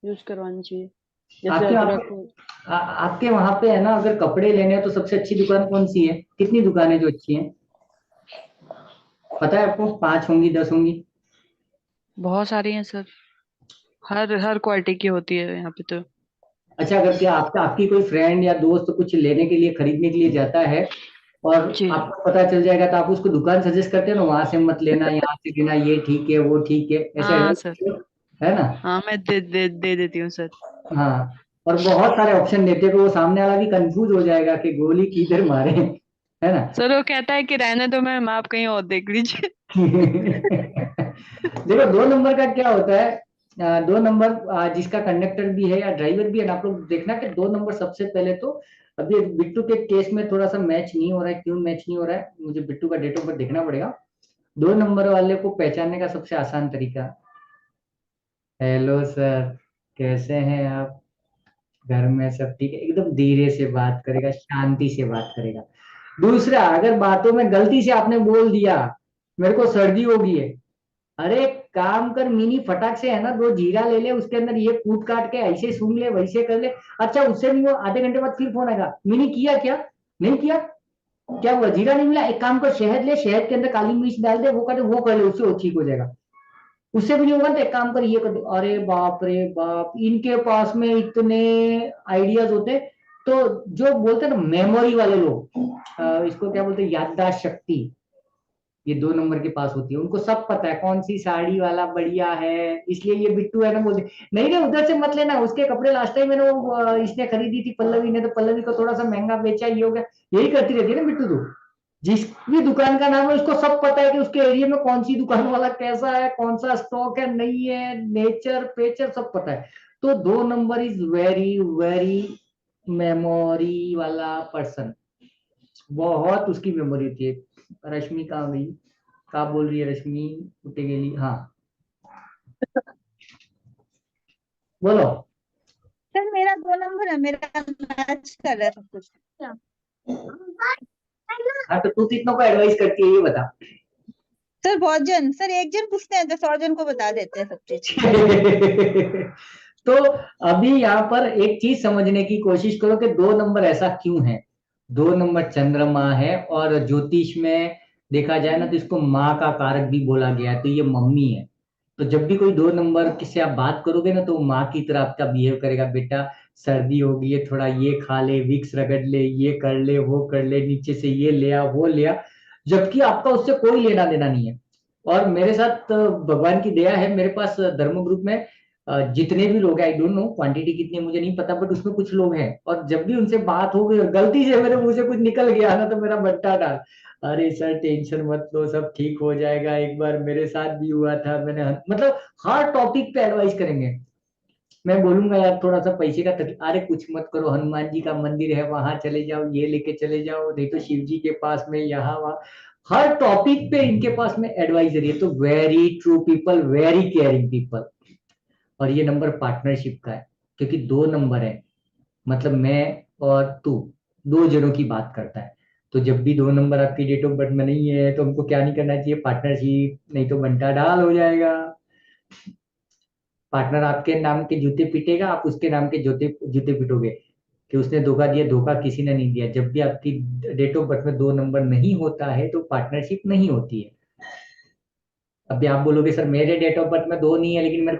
यूज करवानी चाहिए, जैसे आपके वहाँ अदरक पे हो। आपके वहां पे है ना, अगर कपड़े लेने हैं तो सबसे अच्छी दुकान कौन सी है? कितनी दुकानें जो अच्छी हैं पता है आपको? 5 होंगी, 10 होंगी? बहुत सारी हैं सर, हर हर क्वालिटी की होती है यहाँ पे तो। अच्छा अगर क्या आपकी कोई फ्रेंड या दोस्त कुछ लेने के लिए खरीदने के लिए जाता है और जी आपको पता चल जाएगा तो आप उसको दुकान सजेस्ट करते हो ना, वहां से मत लेना, यहाँ से लेना, ये ठीक है वो ठीक है, ऐसे हाँ advice सर, करते हो, है ना? हाँ मैं दे देती हूँ सर। हाँ। और बहुत सारे ऑप्शन देते हो कि वो सामने वाला भी कंफ्यूज हो जाएगा कि गोली किधर मारे, है ना? सर वो कहता है कि रहने दो मैम, आप कहीं और देख लीजिए। देखो 2 नंबर का क्या होता है, 2 नंबर जिसका कंडक्टर भी है या ड्राइवर भी है ना, आप लोग देखना कि 2 नंबर सबसे पहले तो, अभी बिट्टू के केस में थोड़ा सा मैच नहीं हो रहा है, क्यों मैच नहीं हो रहा है मुझे बिट्टू का डेट ऑफ बर्थ देखना पड़ेगा। 2 नंबर वाले को पहचानने का सबसे आसान तरीका, हेलो सर कैसे हैं आप, घर में सब ठीक है, एकदम धीरे से बात करेगा, शांति से बात करेगा। दूसरा, अगर बातों में गलती से आपने बोल दिया मेरे को सर्दी होगी है, अरे काम कर मिनी फटाक से है ना 2 जीरा ले ले, उसके अंदर ये कूट काट के ऐसे सूंघ ले वैसे कर ले। अच्छा उससे भी वो आधे घंटे बाद फिर फोन आएगा, मिनी किया क्या? नहीं किया? क्या हुआ? जीरा नहीं मिला? एक काम कर, शहद ले, शहद के अंदर काली मिर्च डाल दे, वो कर ले, उससे वो ठीक हो जाएगा। उससे भी नहीं होगा तो एक काम कर, ये कर दो। अरे बाप रे बाप, इनके पास में इतने आइडियाज होते हैं। तो जो बोलते हैं ना मेमोरी वाले लोग, इसको क्या बोलते हैं, याददाश्त शक्ति, ये 2 नंबर के पास होती है। उनको सब पता है कौन सी साड़ी वाला बढ़िया है, इसलिए ये बिट्टू है ना बोलते नहीं रे उधर से मत लेना, उसके कपड़े लास्ट टाइम मैंने वो इसने खरीदी थी पल्लवी ने, तो पल्लवी को थोड़ा सा महंगा बेचा, ये हो गया। यही करती रहती है ना बिट्टू तू। जिस भी दुकान का नाम है उसको सब पता है कि उसके एरिया में कौन सी दुकान वाला कैसा है, कौन सा स्टॉक है, नहीं है, नेचर पेचर सब पता है। तो 2 number is very very memory वाला पर्सन, बहुत उसकी मेमोरी होती है। रश्मि कहाँ गई? कहाँ बोल रही है रश्मि? उठे गेली, हाँ बोलो। सर मेरा 2 नंबर है, मेरा मैच कर रहा है सब कुछ। हाँ तो तू कितनों को एडवाइस करती है ये बता। सर बहुत जन, सर एक जन पूछते हैं तो 100 जन को बता देते हैं सब चीज। तो अभी यहाँ पर एक चीज समझने की कोशिश करो कि 2 नंबर ऐसा क्यों है। 2 नंबर चंद्रमा है, और ज्योतिष में देखा जाए ना तो इसको माँ का कारक भी बोला गया है, तो ये मम्मी है। तो जब भी कोई 2 नंबर से आप बात करोगे ना तो वो माँ की तरह आपका बिहेव करेगा, बेटा सर्दी होगी है, थोड़ा ये खा ले, विक्स रगड़ ले, ये कर ले, वो कर ले, नीचे से ये ले आ वो ले आ, जबकि आपका उससे कोई लेना देना नहीं है। और मेरे साथ भगवान की दया है, मेरे पास धर्म ग्रुप में जितने भी लोग हैं, आई डोंट नो क्वांटिटी कितनी है मुझे नहीं पता, बट उसमें कुछ लोग हैं, और जब भी उनसे बात हो गई और गलती से मेरे मुंह से कुछ निकल गया ना तो मेरा बट्टा डाल, अरे सर टेंशन मत लो सब ठीक हो जाएगा, एक बार मेरे साथ भी हुआ था, मैंने मतलब हर टॉपिक पे एडवाइस करेंगे। मैं बोलूंगा यार थोड़ा सा पैसे का तकलीफ, अरे कुछ मत करो, हनुमान जी का मंदिर है वहां चले जाओ, ये लेके चले जाओ, नहीं तो शिव जी के पास में यहाँ वहाँ, हर टॉपिक पे इनके पास में एडवाइजरी है। तो very true people, very caring people. और ये नंबर पार्टनरशिप का है, क्योंकि 2 नंबर है, मतलब मैं और तू, 2 जनों की बात करता है। तो जब भी 2 नंबर आपकी डेट ऑफ बर्थ में नहीं है तो हमको क्या नहीं करना चाहिए, पार्टनरशिप, नहीं तो बंटा डाल हो जाएगा। पार्टनर आपके नाम के जूते पीटेगा, आप उसके नाम के जूते जूते पीटोगे कि उसने धोखा दिया। धोखा किसी ने नहीं दिया। जब भी आपकी डेट ऑफ बर्थ में 2 नंबर नहीं होता है तो पार्टनरशिप नहीं होती है। अभी आप बोलोगे सर मेरे डेट ऑफ बर्थ में 2 नहीं है लेकिन मेरे को